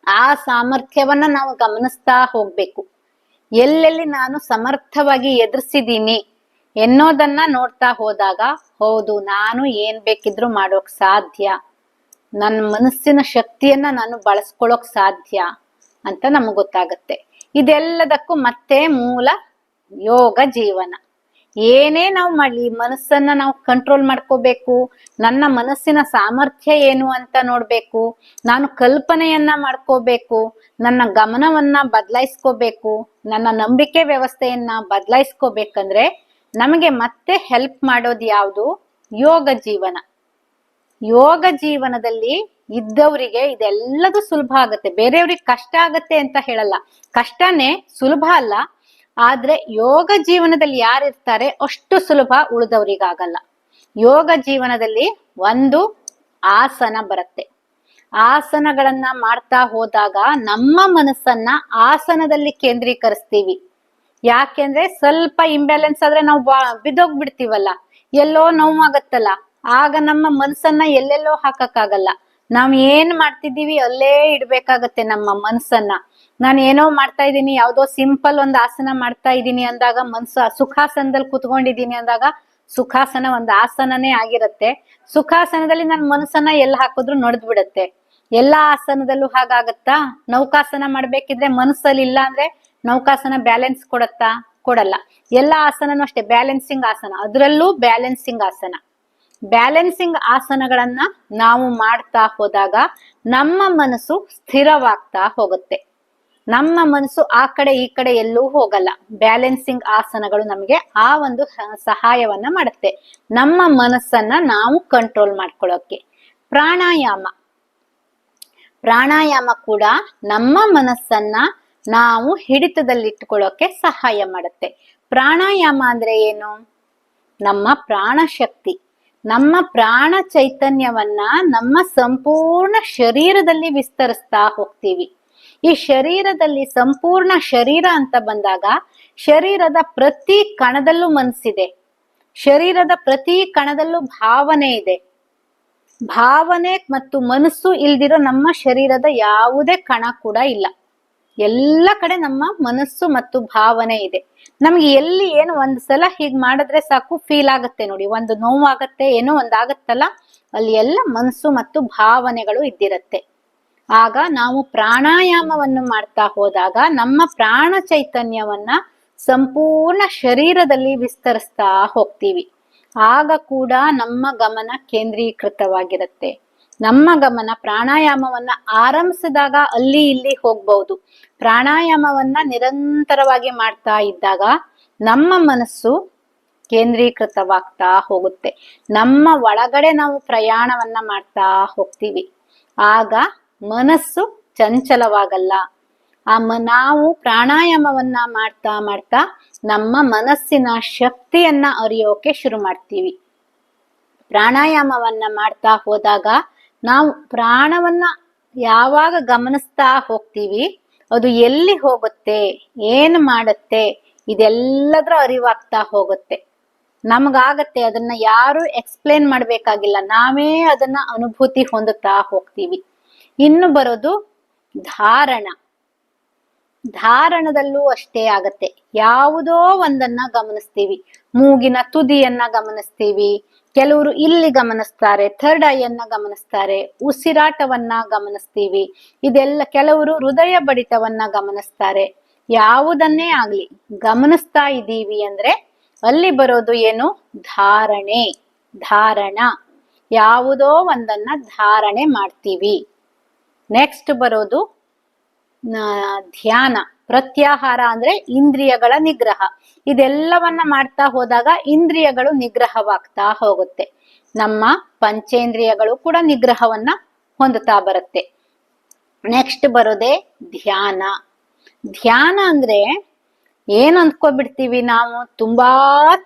ಆ ಸಾಮರ್ಥ್ಯವನ್ನ ನಾವು ಗಮನಿಸ್ತಾ ಹೋಗ್ಬೇಕು. ಎಲ್ಲೆಲ್ಲಿ ನಾನು ಸಮರ್ಥವಾಗಿ ಎದುರಿಸಿದೀನಿ ಎನ್ನೋದನ್ನ ನೋಡ್ತಾ ಹೋದಾಗ, ಹೌದು ನಾನು ಏನ್ ಬೇಕಿದ್ರು ಮಾಡೋಕ್ ಸಾಧ್ಯ, ನನ್ನ ಮನಸ್ಸಿನ ಶಕ್ತಿಯನ್ನ ನಾನು ಬಳಸ್ಕೊಳ್ಳೋಕ್ ಸಾಧ್ಯ ಅಂತ ನಮಗ್ ಗೊತ್ತಾಗತ್ತೆ. ಇದೆಲ್ಲದಕ್ಕೂ ಮತ್ತೆ ಮೂಲ ಯೋಗ ಜೀವನ. ಏನೇ ನಾವು ಮಾಡ್ಲಿ, ಮನಸ್ಸನ್ನ ನಾವು ಕಂಟ್ರೋಲ್ ಮಾಡ್ಕೋಬೇಕು. ನನ್ನ ಮನಸ್ಸಿನ ಸಾಮರ್ಥ್ಯ ಏನು ಅಂತ ನೋಡ್ಬೇಕು. ನಾನು ಕಲ್ಪನೆಯನ್ನ ಮಾಡ್ಕೋಬೇಕು. ನನ್ನ ಗಮನವನ್ನ ಬದಲಾಯಿಸ್ಕೋಬೇಕು. ನನ್ನ ನಂಬಿಕೆ ವ್ಯವಸ್ಥೆಯನ್ನ ಬದಲಾಯಿಸ್ಕೋಬೇಕಂದ್ರೆ ನಮಗೆ ಮತ್ತೆ ಹೆಲ್ಪ್ ಮಾಡೋದು ಯಾವುದು? ಯೋಗ ಜೀವನ. ಯೋಗ ಜೀವನದಲ್ಲಿ ಇದ್ದವರಿಗೆ ಇದೆಲ್ಲದೂ ಸುಲಭ ಆಗತ್ತೆ. ಬೇರೆಯವ್ರಿಗೆ ಕಷ್ಟ ಆಗತ್ತೆ ಅಂತ ಹೇಳಲ್ಲ, ಕಷ್ಟನೇ, ಸುಲಭ ಅಲ್ಲ. ಆದ್ರೆ ಯೋಗ ಜೀವನದಲ್ಲಿ ಯಾರಿರ್ತಾರೆ ಅಷ್ಟು ಸುಲಭ ಉಳಿದವ್ರಿಗಾಗಲ್ಲ. ಯೋಗ ಜೀವನದಲ್ಲಿ ಒಂದು ಆಸನ ಬರುತ್ತೆ. ಆಸನಗಳನ್ನ ಮಾಡ್ತಾ ಹೋದಾಗ ನಮ್ಮ ಮನಸ್ಸನ್ನ ಆಸನದಲ್ಲಿ ಕೇಂದ್ರೀಕರಿಸ್ತೀವಿ. ಯಾಕೆಂದ್ರೆ ಸ್ವಲ್ಪ ಇಂಬ್ಯಾಲೆನ್ಸ್ ಆದ್ರೆ ನಾವು ಬಿದ್ದೋಗ್ಬಿಡ್ತೀವಲ್ಲ, ಎಲ್ಲೋ ನೋವಾಗತ್ತಲ್ಲ, ಆಗ ನಮ್ಮ ಮನಸ್ಸನ್ನ ಎಲ್ಲೆಲ್ಲೋ ಹಾಕಕ್ಕಾಗಲ್ಲ. ನಾವ್ ಏನ್ ಮಾಡ್ತಿದ್ದೀವಿ ಅಲ್ಲೇ ಇಡ್ಬೇಕಾಗತ್ತೆ ನಮ್ಮ ಮನಸ್ಸನ್ನ. ನಾನು ಏನೋ ಮಾಡ್ತಾ ಇದ್ದೀನಿ, ಯಾವ್ದೋ ಸಿಂಪಲ್ ಒಂದ್ ಆಸನ ಮಾಡ್ತಾ ಇದ್ದೀನಿ ಅಂದಾಗ, ಮನ್ಸು ಸುಖಾಸನದಲ್ಲಿ ಕುತ್ಕೊಂಡಿದೀನಿ ಅಂದಾಗ, ಸುಖಾಸನ ಒಂದ್ ಆಸನನೇ ಆಗಿರತ್ತೆ. ಸುಖಾಸನದಲ್ಲಿ ನನ್ ಮನಸ್ಸನ್ನ ಎಲ್ಲಿ ಹಾಕಿದ್ರು ನಡ್ದ್ ಬಿಡತ್ತೆ. ಎಲ್ಲಾ ಆಸನದಲ್ಲೂ ಹಾಗಾಗತ್ತಾ? ನೌಕಾಸನ ಮಾಡ್ಬೇಕಿದ್ರೆ ಮನಸ್ಸಲ್ಲಿ ಇಲ್ಲ ಅಂದ್ರೆ ನೌಕಾಸನ ಬ್ಯಾಲೆನ್ಸ್ ಕೊಡತ್ತಾ? ಕೊಡಲ್ಲ. ಎಲ್ಲಾ ಆಸನನು ಅಷ್ಟೇ ಬ್ಯಾಲೆನ್ಸಿಂಗ್ ಆಸನ, ಅದ್ರಲ್ಲೂ ಬ್ಯಾಲೆನ್ಸಿಂಗ್ ಆಸನ. ಬ್ಯಾಲೆನ್ಸಿಂಗ್ ಆಸನಗಳನ್ನ ನಾವು ಮಾಡ್ತಾ ಹೋದಾಗ ನಮ್ಮ ಮನಸ್ಸು ಸ್ಥಿರವಾಗ್ತಾ ಹೋಗುತ್ತೆ. ನಮ್ಮ ಮನಸ್ಸು ಆ ಕಡೆ ಈ ಕಡೆ ಎಲ್ಲೂ ಹೋಗಲ್ಲ. ಬ್ಯಾಲೆನ್ಸಿಂಗ್ ಆಸನಗಳು ನಮಗೆ ಆ ಒಂದು ಸಹಾಯವನ್ನ ಮಾಡುತ್ತೆ, ನಮ್ಮ ಮನಸ್ಸನ್ನ ನಾವು ಕಂಟ್ರೋಲ್ ಮಾಡ್ಕೊಳ್ಳೋಕೆ. ಪ್ರಾಣಾಯಾಮ ಕೂಡ ನಮ್ಮ ಮನಸ್ಸನ್ನ ನಾವು ಹಿಡಿತದಲ್ಲಿಟ್ಕೊಳ್ಳೋಕೆ ಸಹಾಯ ಮಾಡುತ್ತೆ. ಪ್ರಾಣಾಯಾಮ ಅಂದ್ರೆ ಏನು? ನಮ್ಮ ಪ್ರಾಣ ಶಕ್ತಿ, ನಮ್ಮ ಪ್ರಾಣ ಚೈತನ್ಯವನ್ನ ನಮ್ಮ ಸಂಪೂರ್ಣ ಶರೀರದಲ್ಲಿ ವಿಸ್ತರಿಸ್ತಾ ಹೋಗ್ತೀವಿ. ಈ ಶರೀರದಲ್ಲಿ ಸಂಪೂರ್ಣ ಶರೀರ ಅಂತ ಬಂದಾಗ ಶರೀರದ ಪ್ರತಿ ಕಣದಲ್ಲೂ ಮನಸ್ಸಿದೆ, ಶರೀರದ ಪ್ರತಿ ಕಣದಲ್ಲೂ ಭಾವನೆ ಇದೆ. ಭಾವನೆ ಮತ್ತು ಮನಸ್ಸು ಇಲ್ದಿರೋ ನಮ್ಮ ಶರೀರದ ಯಾವುದೇ ಕಣ ಕೂಡ ಇಲ್ಲ. ಎಲ್ಲ ಕಡೆ ನಮ್ಮ ಮನಸ್ಸು ಮತ್ತು ಭಾವನೆ ಇದೆ. ನಮ್ಗೆ ಎಲ್ಲಿ ಏನು ಒಂದ್ಸಲ ಹೀಗ್ ಮಾಡಿದ್ರೆ ಸಾಕು ಫೀಲ್ ಆಗತ್ತೆ ನೋಡಿ, ಒಂದು ನೋವಾಗತ್ತೆ, ಏನೋ ಒಂದಾಗತ್ತಲ್ಲ, ಅಲ್ಲಿ ಎಲ್ಲ ಮನಸ್ಸು ಮತ್ತು ಭಾವನೆಗಳು ಇದ್ದಿರತ್ತೆ. ಆಗ ನಾವು ಪ್ರಾಣಾಯಾಮವನ್ನು ಮಾಡ್ತಾ ಹೋದಾಗ ನಮ್ಮ ಪ್ರಾಣ ಚೈತನ್ಯವನ್ನ ಸಂಪೂರ್ಣ ಶರೀರದಲ್ಲಿ ವಿಸ್ತರಿಸ್ತಾ ಹೋಗ್ತೀವಿ. ಆಗ ಕೂಡ ನಮ್ಮ ಗಮನ ಕೇಂದ್ರೀಕೃತವಾಗಿರುತ್ತೆ. ನಮ್ಮ ಗಮನ ಪ್ರಾಣಾಯಾಮವನ್ನ ಆರಂಭಿಸಿದಾಗ ಅಲ್ಲಿ ಇಲ್ಲಿ ಹೋಗ್ಬಹುದು. ಪ್ರಾಣಾಯಾಮವನ್ನ ನಿರಂತರವಾಗಿ ಮಾಡ್ತಾ ಇದ್ದಾಗ ನಮ್ಮ ಮನಸ್ಸು ಕೇಂದ್ರೀಕೃತವಾಗ್ತಾ ಹೋಗುತ್ತೆ. ನಮ್ಮ ಒಳಗಡೆ ನಾವು ಪ್ರಯಾಣವನ್ನ ಮಾಡ್ತಾ ಹೋಗ್ತೀವಿ. ಆಗ ಮನಸ್ಸು ಚಂಚಲವಾಗಲ್ಲ, ನಾವು ಪ್ರಾಣಾಯಾಮವನ್ನ ಮಾಡ್ತಾ ಮಾಡ್ತಾ ನಮ್ಮ ಮನಸ್ಸಿನ ಶಕ್ತಿಯನ್ನ ಅರಿಯೋಕೆ ಶುರು ಮಾಡ್ತೀವಿ. ಪ್ರಾಣಾಯಾಮವನ್ನ ಮಾಡ್ತಾ ಹೋದಾಗ ನಾವು ಪ್ರಾಣವನ್ನ ಯಾವಾಗ ಗಮನಿಸ್ತಾ ಹೋಗ್ತೀವಿ, ಅದು ಎಲ್ಲಿ ಹೋಗುತ್ತೆ, ಏನು ಮಾಡುತ್ತೆ, ಇದೆಲ್ಲದರ ಅರಿವಾಗ್ತಾ ಹೋಗುತ್ತೆ. ನಮಗಾಗತ್ತೆ, ಅದನ್ನ ಯಾರು ಎಕ್ಸ್ಪ್ಲೇನ್ ಮಾಡ್ಬೇಕಾಗಿಲ್ಲ, ನಾವೇ ಅದನ್ನ ಅನುಭೂತಿ ಹೊಂದುತ್ತಾ ಹೋಗ್ತೀವಿ. ಇನ್ನು ಬರೋದು ಧಾರಣ. ಧಾರಣದಲ್ಲೂ ಅಷ್ಟೇ ಆಗತ್ತೆ. ಯಾವುದೋ ಒಂದನ್ನ ಗಮನಿಸ್ತೀವಿ, ಮೂಗಿನ ತುದಿಯನ್ನ ಗಮನಿಸ್ತೀವಿ, ಕೆಲವರು ಇಲ್ಲಿ ಗಮನಿಸ್ತಾರೆ, ಥರ್ಡ್ ಐಯನ್ನ ಗಮನಿಸ್ತಾರೆ, ಉಸಿರಾಟವನ್ನ ಗಮನಿಸ್ತೀವಿ, ಇದೆಲ್ಲ ಕೆಲವರು ಹೃದಯ ಬಡಿತವನ್ನ ಗಮನಿಸ್ತಾರೆ. ಯಾವುದನ್ನೇ ಆಗ್ಲಿ ಗಮನಿಸ್ತಾ ಇದ್ದೀವಿ ಅಂದ್ರೆ ಅಲ್ಲಿ ಬರೋದು ಏನು? ಧಾರಣೆ, ಧಾರಣ. ಯಾವುದೋ ಒಂದನ್ನ ಧಾರಣೆ ಮಾಡ್ತೀವಿ. ನೆಕ್ಸ್ಟ್ ಬರೋದು ಧ್ಯಾನ. ಪ್ರತ್ಯಾಹಾರ ಅಂದ್ರೆ ಇಂದ್ರಿಯಗಳ ನಿಗ್ರಹ. ಇದೆಲ್ಲವನ್ನ ಮಾಡ್ತಾ ಹೋದಾಗ ಇಂದ್ರಿಯಗಳು ನಿಗ್ರಹವಾಗ್ತಾ ಹೋಗುತ್ತೆ. ನಮ್ಮ ಪಂಚೇಂದ್ರಿಯಗಳು ಕೂಡ ನಿಗ್ರಹವನ್ನ ಹೊಂದುತ್ತಾ ಬರುತ್ತೆ. ನೆಕ್ಸ್ಟ್ ಬರೋದೇ ಧ್ಯಾನ. ಧ್ಯಾನ ಅಂದ್ರೆ ಏನ್ ಅಂದ್ಕೊಬಿಡ್ತೀವಿ ನಾವು, ತುಂಬಾ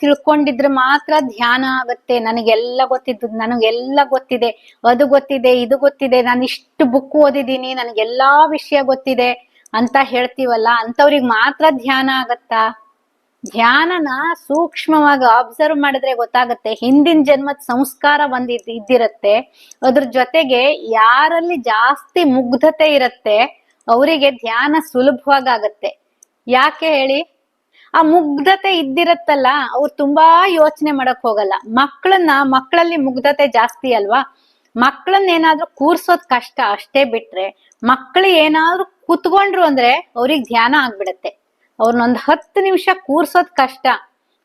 ತಿಳ್ಕೊಂಡಿದ್ರೆ ಮಾತ್ರ ಧ್ಯಾನ ಆಗತ್ತೆ, ನನಗೆಲ್ಲ ಗೊತ್ತಿದ್ದು, ನನಗೆಲ್ಲ ಗೊತ್ತಿದೆ, ಅದು ಗೊತ್ತಿದೆ, ಇದು ಗೊತ್ತಿದೆ, ನಾನು ಇಷ್ಟು ಬುಕ್ ಓದಿದ್ದೀನಿ, ನನಗೆಲ್ಲಾ ವಿಷಯ ಗೊತ್ತಿದೆ ಅಂತ ಹೇಳ್ತೀವಲ್ಲ, ಅಂತವ್ರಿಗೆ ಮಾತ್ರ ಧ್ಯಾನ ಆಗತ್ತಾ? ಧ್ಯಾನನ ಸೂಕ್ಷ್ಮವಾಗಿ ಅಬ್ಸರ್ವ್ ಮಾಡಿದ್ರೆ ಗೊತ್ತಾಗತ್ತೆ, ಹಿಂದಿನ ಜನ್ಮದ ಸಂಸ್ಕಾರ ಇದ್ದಿರತ್ತೆ. ಅದ್ರ ಜೊತೆಗೆ ಯಾರಲ್ಲಿ ಜಾಸ್ತಿ ಮುಗ್ಧತೆ ಇರತ್ತೆ ಅವರಿಗೆ ಧ್ಯಾನ ಸುಲಭವಾಗತ್ತೆ. ಯಾಕೆ ಹೇಳಿ? ಆ ಮುಗ್ಧತೆ ಇದ್ದಿರತ್ತಲ್ಲ, ಅವ್ರು ತುಂಬಾ ಯೋಚನೆ ಮಾಡಕ್ ಹೋಗಲ್ಲ. ಮಕ್ಕಳಲ್ಲಿ ಮುಗ್ಧತೆ ಜಾಸ್ತಿ ಅಲ್ವಾ, ಮಕ್ಕಳನ್ನೇನಾದ್ರೂ ಕೂರ್ಸೋದ್ ಕಷ್ಟ ಅಷ್ಟೇ. ಬಿಟ್ರೆ ಮಕ್ಕಳು ಏನಾದ್ರೂ ಕೂತ್ಕೊಂಡ್ರು ಅಂದ್ರೆ ಅವ್ರಿಗೆ ಧ್ಯಾನ ಆಗ್ಬಿಡತ್ತೆ. ಅವ್ರನ್ನೊಂದ್ 10 ನಿಮಿಷ ಕೂರ್ಸೋದ್ ಕಷ್ಟ.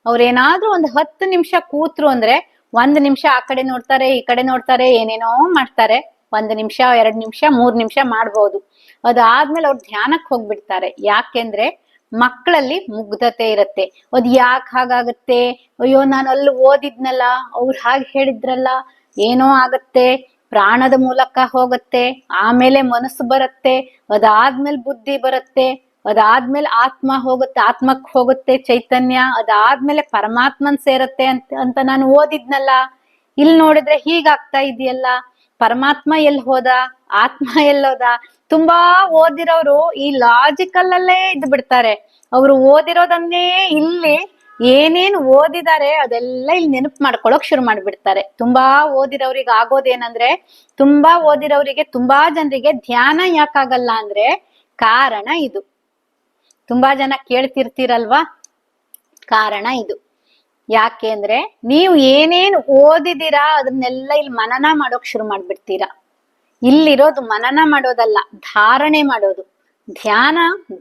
ಅವ್ರೇನಾದ್ರೂ ಒಂದ್ 10 ನಿಮಿಷ ಕೂತ್ರು ಅಂದ್ರೆ 1 ನಿಮಿಷ ಆ ಕಡೆ ನೋಡ್ತಾರೆ, ಈ ಕಡೆ ನೋಡ್ತಾರೆ, ಏನೇನೋ ಮಾಡ್ತಾರೆ. 1 ನಿಮಿಷ, 2 ನಿಮಿಷ, 3 ನಿಮಿಷ ಮಾಡ್ಬೋದು. ಅದಾದ್ಮೇಲೆ ಅವ್ರು ಧ್ಯಾನಕ್ಕೆ ಹೋಗ್ಬಿಡ್ತಾರೆ. ಯಾಕೆಂದ್ರೆ ಮಕ್ಕಳಲ್ಲಿ ಮುಗ್ಧತೆ ಇರತ್ತೆ. ಅದ್ ಯಾಕೆ ಹಾಗಾಗತ್ತೆ? ಅಯ್ಯೋ, ನಾನು ಅಲ್ಲಿ ಓದಿದ್ನಲ್ಲ, ಅವ್ರು ಹಾಗೆ ಹೇಳಿದ್ರಲ್ಲ, ಏನೋ ಆಗತ್ತೆ, ಪ್ರಾಣದ ಮೂಲಕ ಹೋಗತ್ತೆ, ಆಮೇಲೆ ಮನಸ್ಸು ಬರುತ್ತೆ, ಅದಾದ್ಮೇಲೆ ಬುದ್ಧಿ ಬರುತ್ತೆ, ಅದಾದ್ಮೇಲೆ ಆತ್ಮ ಹೋಗುತ್ತೆ, ಆತ್ಮಕ್ ಹೋಗುತ್ತೆ ಚೈತನ್ಯ, ಅದಾದ್ಮೇಲೆ ಪರಮಾತ್ಮನ್ ಸೇರತ್ತೆ ಅಂತ ನಾನು ಓದಿದ್ನಲ್ಲ, ಇಲ್ಲಿ ನೋಡಿದ್ರೆ ಹೀಗಾಗ್ತಾ ಇದೆಯಲ್ಲ, ಪರಮಾತ್ಮ ಎಲ್ಲಿ ಹೋದ, ಆತ್ಮ ಎಲ್ಲೋದ? ತುಂಬಾ ಓದಿರೋರು ಈ ಲಾಜಿಕಲ್ ಅಲ್ಲೇ ಇದ್ ಬಿಡ್ತಾರೆ. ಅವ್ರು ಓದಿರೋದನ್ನೇ ಇಲ್ಲಿ ಏನೇನ್ ಓದಿದ್ದಾರೆ ಅದೆಲ್ಲ ಇಲ್ಲಿ ನೆನಪು ಮಾಡ್ಕೊಳಕ್ ಶುರು ಮಾಡ್ಬಿಡ್ತಾರೆ. ತುಂಬಾ ಓದಿರೋರಿಗೆ ಆಗೋದೇನಂದ್ರೆ, ತುಂಬಾ ಓದಿರೋರಿಗೆ, ತುಂಬಾ ಜನರಿಗೆ ಧ್ಯಾನ ಯಾಕಾಗಲ್ಲ ಅಂದ್ರೆ ಕಾರಣ ಇದು. ತುಂಬಾ ಜನ ಕೇಳ್ತಿರ್ತೀರಲ್ವಾ, ಕಾರಣ ಇದು. ಯಾಕೆ ಅಂದ್ರೆ ನೀವು ಏನೇನ್ ಓದಿದೀರಾ ಅದನ್ನೆಲ್ಲ ಇಲ್ಲಿ ಮನನ ಮಾಡೋಕ್ ಶುರು ಮಾಡ್ಬಿಡ್ತೀರಾ. ಇಲ್ಲಿರೋದು ಮನನ ಮಾಡೋದಲ್ಲ, ಧಾರಣೆ ಮಾಡೋದು. ಧ್ಯಾನ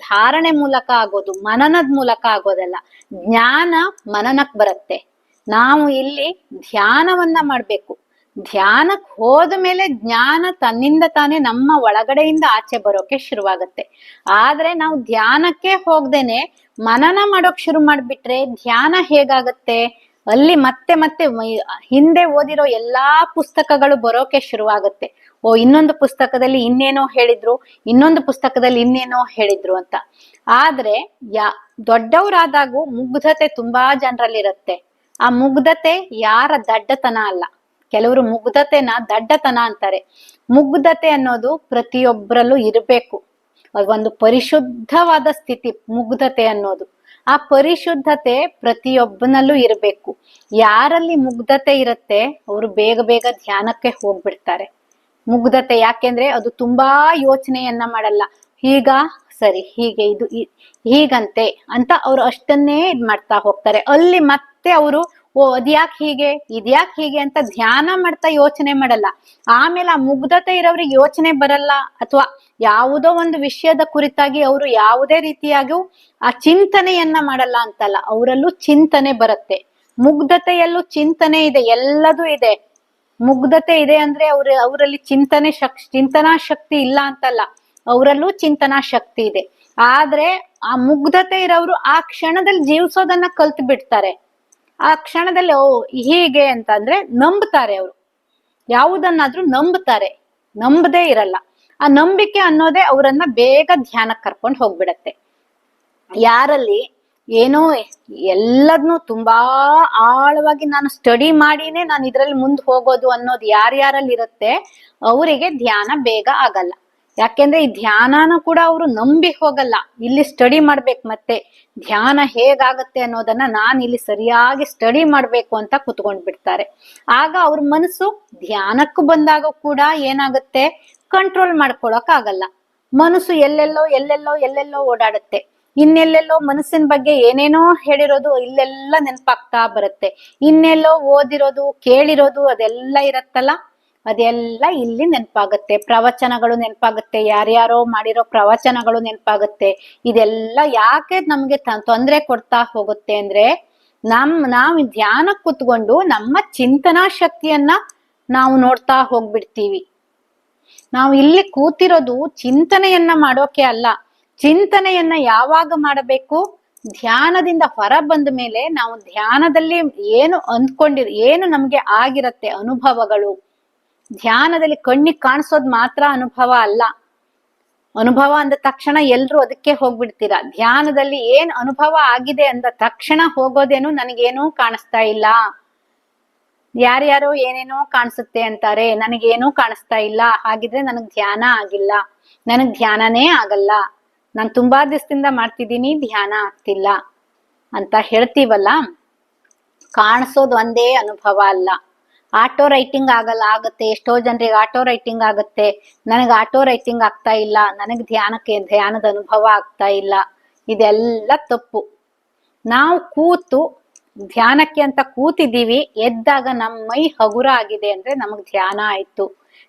ಧಾರಣೆ ಮೂಲಕ ಆಗೋದು, ಮನನದ ಮೂಲಕ ಆಗೋದಲ್ಲ. ಜ್ಞಾನ ಮನನಕ್ ಬರುತ್ತೆ. ನಾವು ಇಲ್ಲಿ ಧ್ಯಾನವನ್ನ ಮಾಡ್ಬೇಕು. ಧ್ಯಾನಕ್ ಹೋದ ಮೇಲೆ ಜ್ಞಾನ ತನ್ನಿಂದ ತಾನೇ ನಮ್ಮ ಒಳಗಡೆಯಿಂದ ಆಚೆ ಬರೋಕೆ ಶುರುವಾಗತ್ತೆ. ಆದ್ರೆ ನಾವು ಧ್ಯಾನಕ್ಕೆ ಹೋಗ್ದೇನೆ ಮನನ ಮಾಡೋಕ್ ಶುರು ಮಾಡ್ಬಿಟ್ರೆ ಧ್ಯಾನ ಹೇಗಾಗತ್ತೆ? ಅಲ್ಲಿ ಮತ್ತೆ ಮತ್ತೆ ಹಿಂದೆ ಓದಿರೋ ಎಲ್ಲಾ ಪುಸ್ತಕಗಳು ಬರೋಕೆ ಶುರುವಾಗತ್ತೆ. ಇನ್ನೊಂದು ಪುಸ್ತಕದಲ್ಲಿ ಇನ್ನೇನೋ ಹೇಳಿದ್ರು, ಇನ್ನೊಂದು ಪುಸ್ತಕದಲ್ಲಿ ಇನ್ನೇನೋ ಹೇಳಿದ್ರು ಅಂತ. ಆದ್ರೆ ದೊಡ್ಡವರಾದಾಗೂ ಮುಗ್ಧತೆ ತುಂಬಾ ಜನರಲ್ಲಿರತ್ತೆ. ಆ ಮುಗ್ಧತೆ ಯಾರ ದಡ್ಡತನ ಅಲ್ಲ. ಕೆಲವರು ಮುಗ್ಧತೆನ ದಡ್ಡತನ ಅಂತಾರೆ. ಮುಗ್ಧತೆ ಅನ್ನೋದು ಪ್ರತಿಯೊಬ್ಬರಲ್ಲೂ ಇರಬೇಕು. ಅದೊಂದು ಪರಿಶುದ್ಧವಾದ ಸ್ಥಿತಿ ಮುಗ್ಧತೆ ಅನ್ನೋದು. ಆ ಪರಿಶುದ್ಧತೆ ಪ್ರತಿಯೊಬ್ಬನಲ್ಲೂ ಇರಬೇಕು. ಯಾರಲ್ಲಿ ಮುಗ್ಧತೆ ಇರತ್ತೆ ಅವರು ಬೇಗ ಬೇಗ ಧ್ಯಾನಕ್ಕೆ ಹೋಗ್ಬಿಡ್ತಾರೆ. ಮುಗ್ಧತೆ ಯಾಕೆಂದ್ರೆ ಅದು ತುಂಬಾ ಯೋಚನೆಯನ್ನ ಮಾಡಲ್ಲ. ಈಗ ಸರಿ, ಹೀಗೆ ಇದು ಹೀಗಂತೆ ಅಂತ ಅವ್ರು ಅಷ್ಟನ್ನೇ ಇದ್ ಮಾಡ್ತಾ ಹೋಗ್ತಾರೆ. ಅಲ್ಲಿ ಮತ್ತೆ ಅವರು ಅದ್ಯಾಕ್ ಹೀಗೆ, ಇದ್ಯಾಕ್ ಹೀಗೆ ಅಂತ ಧ್ಯಾನ ಮಾಡ್ತಾ ಯೋಚನೆ ಮಾಡಲ್ಲ. ಆಮೇಲೆ ಆ ಮುಗ್ಧತೆ ಇರೋರಿಗೆ ಯೋಚನೆ ಬರಲ್ಲ, ಅಥವಾ ಯಾವುದೋ ಒಂದು ವಿಷಯದ ಕುರಿತಾಗಿ ಅವರು ಯಾವುದೇ ರೀತಿಯಾಗಿಯೂ ಆ ಚಿಂತನೆಯನ್ನ ಮಾಡಲ್ಲ ಅಂತಲ್ಲ, ಅವರಲ್ಲೂ ಚಿಂತನೆ ಬರುತ್ತೆ. ಮುಗ್ಧತೆಯಲ್ಲೂ ಚಿಂತನೆ ಇದೆ, ಎಲ್ಲದೂ ಇದೆ. ಮುಗ್ಧತೆ ಇದೆ ಅಂದ್ರೆ ಅವರಲ್ಲಿ ಚಿಂತನಾ ಶಕ್ತಿ ಇಲ್ಲ ಅಂತಲ್ಲ, ಅವರಲ್ಲೂ ಚಿಂತನಾ ಶಕ್ತಿ ಇದೆ. ಆದ್ರೆ ಆ ಮುಗ್ಧತೆ ಇರೋರು ಆ ಕ್ಷಣದಲ್ಲಿ ಜೀವಿಸೋದನ್ನ ಕಲ್ತು ಬಿಡ್ತಾರೆ. ಆ ಕ್ಷಣದಲ್ಲಿ ಹೀಗೆ ಅಂತ ಅಂದ್ರೆ ನಂಬ್ತಾರೆ. ಅವರು ಯಾವುದನ್ನಾದ್ರೂ ನಂಬ್ತಾರೆ, ನಂಬದೇ ಇರಲ್ಲ. ಆ ನಂಬಿಕೆ ಅನ್ನೋದೇ ಅವರನ್ನ ಬೇಗ ಧ್ಯಾನಕ್ಕೆ ಕರ್ಕೊಂಡು ಹೋಗ್ಬಿಡತ್ತೆ. ಯಾರಲ್ಲಿ ಏನೋ ಎಲ್ಲದನ್ನು ತುಂಬಾ ಆಳವಾಗಿ ನಾನು ಸ್ಟಡಿ ಮಾಡಿನೇ ನಾನು ಇದ್ರಲ್ಲಿ ಮುಂದೆ ಹೋಗೋದು ಅನ್ನೋದು ಯಾರ್ಯಾರಲ್ಲಿ ಇರುತ್ತೆ ಅವರಿಗೆ ಧ್ಯಾನ ಬೇಗ ಆಗಲ್ಲ. ಯಾಕೆಂದ್ರೆ ಈ ಧ್ಯಾನನ ಕೂಡ ಅವರು ನಂಬಿ ಹೋಗಲ್ಲ. ಇಲ್ಲಿ ಸ್ಟಡಿ ಮಾಡ್ಬೇಕು, ಮತ್ತೆ ಧ್ಯಾನ ಹೇಗಾಗತ್ತೆ ಅನ್ನೋದನ್ನ ನಾನು ಇಲ್ಲಿ ಸರಿಯಾಗಿ ಸ್ಟಡಿ ಮಾಡ್ಬೇಕು ಅಂತ ಕುತ್ಕೊಂಡ್ ಬಿಡ್ತಾರೆ. ಆಗ ಅವ್ರ ಮನಸ್ಸು ಧ್ಯಾನಕ್ಕೂ ಬಂದಾಗ ಕೂಡ ಏನಾಗುತ್ತೆ, ಕಂಟ್ರೋಲ್ ಮಾಡ್ಕೊಳಕ್ ಆಗಲ್ಲ. ಮನಸ್ಸು ಎಲ್ಲೆಲ್ಲೋ ಓಡಾಡುತ್ತೆ. ಇನ್ನೆಲ್ಲೆಲ್ಲೋ ಮನಸ್ಸಿನ ಬಗ್ಗೆ ಏನೇನೋ ಹೇಳಿರೋದು ಇಲ್ಲೆಲ್ಲ ನೆನಪಾಗ್ತಾ ಬರುತ್ತೆ. ಇನ್ನೆಲ್ಲೋ ಓದಿರೋದು ಕೇಳಿರೋದು ಅದೆಲ್ಲ ಇರತ್ತಲ್ಲ, ಅದೆಲ್ಲ ಇಲ್ಲಿ ನೆನಪಾಗುತ್ತೆ. ಪ್ರವಚನಗಳು ನೆನಪಾಗುತ್ತೆ, ಯಾರ್ಯಾರೋ ಮಾಡಿರೋ ಪ್ರವಚನಗಳು ನೆನಪಾಗುತ್ತೆ. ಇದೆಲ್ಲ ಯಾಕೆ ನಮ್ಗೆ ತೊಂದರೆ ಕೊಡ್ತಾ ಹೋಗುತ್ತೆ ಅಂದ್ರೆ, ನಾವು ಧ್ಯಾನ ಕೂತ್ಕೊಂಡು ನಮ್ಮ ಚಿಂತನಾ ಶಕ್ತಿಯನ್ನ ನಾವು ನೋಡ್ತಾ ಹೋಗ್ಬಿಡ್ತೀವಿ. ನಾವು ಇಲ್ಲಿ ಕೂತಿರೋದು ಚಿಂತನೆಯನ್ನ ಮಾಡೋಕೆ ಅಲ್ಲ. ಚಿಂತನೆಯನ್ನ ಯಾವಾಗ ಮಾಡಬೇಕು, ಧ್ಯಾನದಿಂದ ಹೊರ ಬಂದ ಮೇಲೆ ನಾವು ಧ್ಯಾನದಲ್ಲಿ ಏನು ನಮ್ಗೆ ಆಗಿರತ್ತೆ ಅನುಭವಗಳು. ಧ್ಯಾನದಲ್ಲಿ ಕಣ್ಣಿಗೆ ಕಾಣಿಸೋದ್ ಮಾತ್ರ ಅನುಭವ ಅಲ್ಲ. ಅನುಭವ ಅಂದ ತಕ್ಷಣ ಎಲ್ರು ಅದಕ್ಕೆ ಹೋಗ್ಬಿಡ್ತೀರಾ. ಧ್ಯಾನದಲ್ಲಿ ಏನ್ ಅನುಭವ ಆಗಿದೆ ಅಂದ ತಕ್ಷಣ ಹೋಗೋದೇನು ನನಗೇನೂ ಕಾಣಿಸ್ತಾ ಇಲ್ಲ. ಯಾರ್ಯಾರೋ ಏನೇನೋ ಕಾಣಿಸುತ್ತೆ ಅಂತಾರೆ, ನನಗೇನೂ ಕಾಣಿಸ್ತಾ ಇಲ್ಲ, ಹಾಗಿದ್ರೆ ನನಗ್ ಧ್ಯಾನ ಆಗಿಲ್ಲ, ನನಗ್ ಧ್ಯಾನನೇ ಆಗಲ್ಲ, ನಾನು ತುಂಬಾ ದಿವಸದಿಂದ ಮಾಡ್ತಿದ್ದೀನಿ ಧ್ಯಾನ ಆಗ್ತಿಲ್ಲ ಅಂತ ಹೇಳ್ತೀವಲ್ಲ. ಕಾಣಿಸೋದು ಒಂದೇ ಅನುಭವ ಅಲ್ಲ. ಆಟೋ ರೈಟಿಂಗ್ ಆಗುತ್ತೆ. ಎಷ್ಟೋ ಜನರಿಗೆ ಆಟೋ ರೈಟಿಂಗ್ ಆಗುತ್ತೆ, ನನಗೆ ಆಟೋ ರೈಟಿಂಗ್ ಆಗ್ತಾ ಇಲ್ಲ, ನನಗೆ ಧ್ಯಾನದ ಅನುಭವ ಆಗ್ತಾ ಇಲ್ಲ. ಇದೆಲ್ಲ ತಪ್ಪು. ನಾವು ಧ್ಯಾನಕ್ಕೆ ಅಂತ ಕೂತಿದ್ದೀವಿ, ಎದ್ದಾಗ ನಮ್ಮ ಮೈ ಹಗುರ ಆಗಿದೆ ಅಂದ್ರೆ ನಮಗ್ ಧ್ಯಾನ ಆಯ್ತು.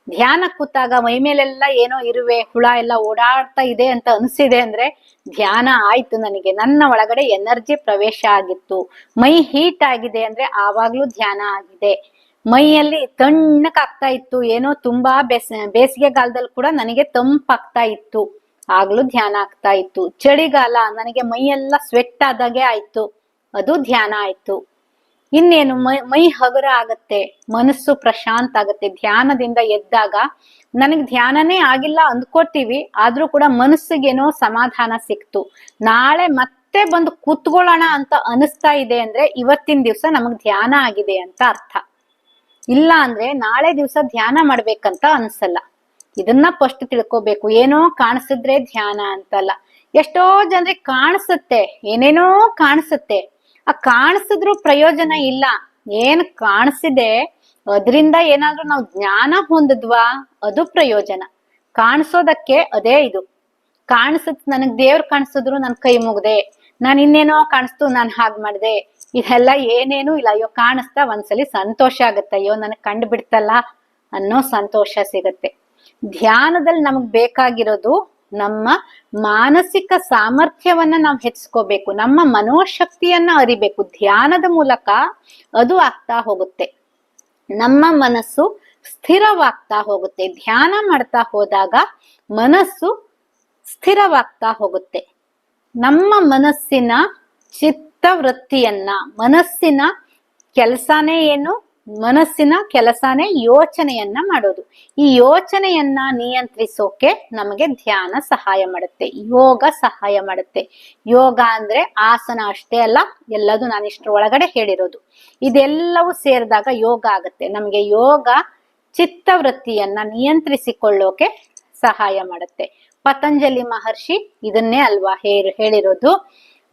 ಧ್ಯಾನ ಕೂತಾಗ ಮೈ ಮೇಲೆಲ್ಲ ಏನೋ ಇರುವೆ ಹುಳ ಎಲ್ಲ ಓಡಾಡ್ತಾ ಇದೆ ಅಂತ ಅನ್ಸಿದೆ ಅಂದ್ರೆ ಧ್ಯಾನ ಆಯ್ತು. ನನಗೆ ನನ್ನ ಒಳಗಡೆ ಎನರ್ಜಿ ಪ್ರವೇಶ ಆಗಿತ್ತು. ಮೈ ಹೀಟ್ ಆಗಿದೆ ಅಂದ್ರೆ ಆವಾಗ್ಲೂ ಧ್ಯಾನ ಆಗಿದೆ. ಮೈಯಲ್ಲಿ ತಣ್ಣಕ್ಕಾಗ್ತಾ ಇತ್ತು, ಏನೋ ತುಂಬಾ ಬೇಸಿಗೆಗಾಲದಲ್ಲಿ ಕೂಡ ನನಗೆ ತಂಪಾಗ್ತಾ ಇತ್ತು, ಆಗ್ಲೂ ಧ್ಯಾನ ಆಗ್ತಾ ಇತ್ತು. ಚಳಿಗಾಲ ನನಗೆ ಮೈಯೆಲ್ಲ ಸ್ವೆಟ್ ಆದಾಗೆ ಆಯ್ತು, ಅದು ಧ್ಯಾನ ಆಯ್ತು. ಇನ್ನೇನು ಮೈ ಹಗುರ ಆಗತ್ತೆ, ಮನಸ್ಸು ಪ್ರಶಾಂತ ಆಗತ್ತೆ. ಧ್ಯಾನದಿಂದ ಎದ್ದಾಗ ನನಗ್ ಧ್ಯಾನನೇ ಆಗಿಲ್ಲ ಅಂದ್ಕೋತೀವಿ, ಆದ್ರೂ ಕೂಡ ಮನಸ್ಸಿಗೇನೋ ಸಮಾಧಾನ ಸಿಕ್ತು. ನಾಳೆ ಮತ್ತೆ ಬಂದು ಕೂತ್ಕೊಳ್ಳೋಣ ಅಂತ ಅನಿಸ್ತಾ ಇದೆ ಅಂದ್ರೆ ಇವತ್ತಿನ ದಿವ್ಸ ನಮಗ್ ಧ್ಯಾನ ಆಗಿದೆ ಅಂತ ಅರ್ಥ. ಇಲ್ಲ ಅಂದ್ರೆ ನಾಳೆ ದಿವ್ಸ ಧ್ಯಾನ ಮಾಡ್ಬೇಕಂತ ಅನ್ಸಲ್ಲ. ಇದನ್ನ ಫಸ್ಟ್ ತಿಳ್ಕೊಬೇಕು. ಏನೋ ಕಾಣಿಸಿದ್ರೆ ಧ್ಯಾನ ಅಂತಲ್ಲ. ಎಷ್ಟೋ ಜನರಿಗೆ ಕಾಣಿಸುತ್ತೆ, ಏನೇನೋ ಕಾಣಿಸುತ್ತೆ, ಆ ಕಾಣಿಸಿದ್ರು ಪ್ರಯೋಜನ ಇಲ್ಲ. ಏನ್ ಕಾಣಿಸಿದೆ ಅದರಿಂದ ಏನಾದ್ರೂ ನಾವು ಜ್ಞಾನ ಹೊಂದಿದ್ವಾ ಅದು ಪ್ರಯೋಜನ. ಕಾಣಿಸೋದಕ್ಕೆ ಅದೇ ಇದು. ನನಗ್ ದೇವ್ರು ಕಾಣಿಸಿದ್ರು ನನ್ ಕೈ ಮುಗ್ದೆ, ನಾನ್ ಇನ್ನೇನೋ ಕಾಣಿಸ್ತು ನಾನ್ ಹಾಗ್ ಮಾಡ್ದೆ, ಇದೆಲ್ಲ ಏನೇನೂ ಇಲ್ಲ. ಅಯ್ಯೋ ಕಾಣಿಸ್ತಾ ಒಂದ್ಸಲಿ ಸಂತೋಷ ಆಗತ್ತೆ, ಅಯ್ಯೋ ನನಗ್ ಕಂಡು ಬಿಡ್ತಲ್ಲ ಅನ್ನೋ ಸಂತೋಷ ಸಿಗತ್ತೆ. ಧ್ಯಾನದಲ್ಲಿ ನಮಗ್ ಬೇಕಾಗಿರೋದು ನಮ್ಮ ಮಾನಸಿಕ ಸಾಮರ್ಥ್ಯವನ್ನ ನಾವು ಹೆಚ್ಚಿಸ್ಕೋಬೇಕು, ನಮ್ಮ ಮನೋಶಕ್ತಿಯನ್ನ ಅರಿಬೇಕು. ಧ್ಯಾನದ ಮೂಲಕ ಅದು ಆಗ್ತಾ ಹೋಗುತ್ತೆ. ನಮ್ಮ ಮನಸ್ಸು ಸ್ಥಿರವಾಗ್ತಾ ಹೋಗುತ್ತೆ. ಧ್ಯಾನ ಮಾಡ್ತಾ ಹೋದಾಗ ಮನಸ್ಸು ಸ್ಥಿರವಾಗ್ತಾ ಹೋಗುತ್ತೆ. ನಮ್ಮ ಮನಸ್ಸಿನ ಚಿತ್ತವೃತ್ತಿಯನ್ನ, ಮನಸ್ಸಿನ ಕೆಲಸನೇ ಏನು, ಮನಸ್ಸಿನ ಕೆಲಸನೇ ಯೋಚನೆಯನ್ನ ಮಾಡೋದು. ಈ ಯೋಚನೆಯನ್ನ ನಿಯಂತ್ರಿಸೋಕೆ ನಮಗೆ ಧ್ಯಾನ ಸಹಾಯ ಮಾಡುತ್ತೆ, ಯೋಗ ಸಹಾಯ ಮಾಡುತ್ತೆ. ಯೋಗ ಅಂದ್ರೆ ಆಸನ ಅಷ್ಟೇ ಅಲ್ಲ, ಎಲ್ಲದೂ ನಾನು ಇಷ್ಟರ ಒಳಗಡೆ ಹೇಳಿರೋದು. ಇದೆಲ್ಲವೂ ಸೇರಿದಾಗ ಯೋಗ ಆಗುತ್ತೆ. ನಮಗೆ ಯೋಗ ಚಿತ್ತವೃತ್ತಿಯನ್ನ ನಿಯಂತ್ರಿಸಿಕೊಳ್ಳೋಕೆ ಸಹಾಯ ಮಾಡುತ್ತೆ. ಪತಂಜಲಿ ಮಹರ್ಷಿ ಇದನ್ನೇ ಅಲ್ವಾ ಹೇಳಿರೋದು.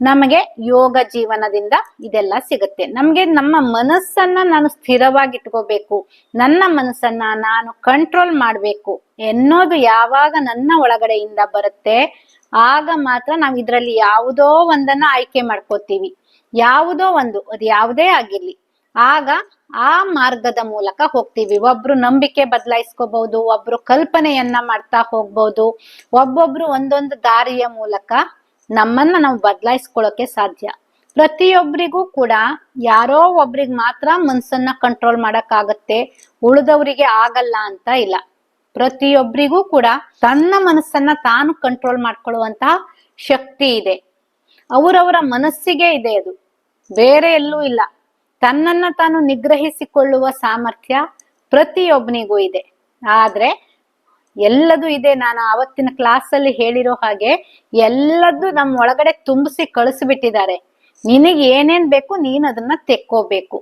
ನಮಗೆ ಯೋಗ ಜೀವನದಿಂದ ಇದೆಲ್ಲ ಸಿಗುತ್ತೆ. ನಮ್ಗೆ ನಮ್ಮ ಮನಸ್ಸನ್ನ ನಾನು ಸ್ಥಿರವಾಗಿಟ್ಕೋಬೇಕು, ನನ್ನ ಮನಸ್ಸನ್ನ ನಾನು ಕಂಟ್ರೋಲ್ ಮಾಡ್ಬೇಕು ಎನ್ನೋದು ಯಾವಾಗ ನನ್ನ ಒಳಗಡೆಯಿಂದ ಬರುತ್ತೆ, ಆಗ ಮಾತ್ರ ನಾವು ಇದ್ರಲ್ಲಿ ಯಾವುದೋ ಒಂದನ್ನ ಆಯ್ಕೆ ಮಾಡ್ಕೋತೀವಿ. ಯಾವುದೋ ಒಂದು, ಅದು ಯಾವುದೇ ಆಗಿರ್ಲಿ, ಆಗ ಆ ಮಾರ್ಗದ ಮೂಲಕ ಹೋಗ್ತೀವಿ. ಒಬ್ರು ನಂಬಿಕೆ ಬದಲಾಯಿಸ್ಕೋಬಹುದು, ಒಬ್ರು ಕಲ್ಪನೆಯನ್ನ ಮಾಡ್ತಾ ಹೋಗ್ಬಹುದು, ಒಬ್ಬೊಬ್ರು ಒಂದೊಂದು ದಾರಿಯ ಮೂಲಕ ನಮ್ಮನ್ನ ನಾವು ಬದಲಾಯಿಸ್ಕೊಳ್ಳೋಕೆ ಸಾಧ್ಯ. ಪ್ರತಿಯೊಬ್ಬರಿಗೂ ಕೂಡ ಯಾರೋ ಒಬ್ರಿಗೆ ಮಾತ್ರ ಮನ್ಸನ್ನ ಕಂಟ್ರೋಲ್ ಮಾಡಕ್ಕಾಗತ್ತೆ, ಉಳಿದವರಿಗೆ ಆಗಲ್ಲ ಅಂತ ಇಲ್ಲ. ಪ್ರತಿಯೊಬ್ಬರಿಗೂ ಕೂಡ ತನ್ನ ಮನಸ್ಸನ್ನ ತಾನು ಕಂಟ್ರೋಲ್ ಮಾಡ್ಕೊಳ್ಳುವಂತಹ ಶಕ್ತಿ ಇದೆ. ಅವರವರ ಮನಸ್ಸಿಗೆ ಇದೆ, ಅದು ಬೇರೆ ಎಲ್ಲೂ ಇಲ್ಲ. ತನ್ನನ್ನ ತಾನು ನಿಗ್ರಹಿಸಿಕೊಳ್ಳುವ ಸಾಮರ್ಥ್ಯ ಪ್ರತಿಯೊಬ್ಬನಿಗೂ ಇದೆ. ಆದ್ರೆ ಎಲ್ಲದೂ ಇದೆ. ನಾನು ಆವತ್ತಿನ ಕ್ಲಾಸಲ್ಲಿ ಹೇಳಿರೋ ಹಾಗೆ ಎಲ್ಲದೂ ನಮ್ಮ ಒಳಗಡೆ ತುಂಬಿಸಿ ಕಳಿಸ್ಬಿಟ್ಟಿದ್ದಾರೆ. ನಿನಗೆ ಏನೇನ್ ಬೇಕು ನೀನ್ ಅದನ್ನ ತೆಕ್ಕೋಬೇಕು.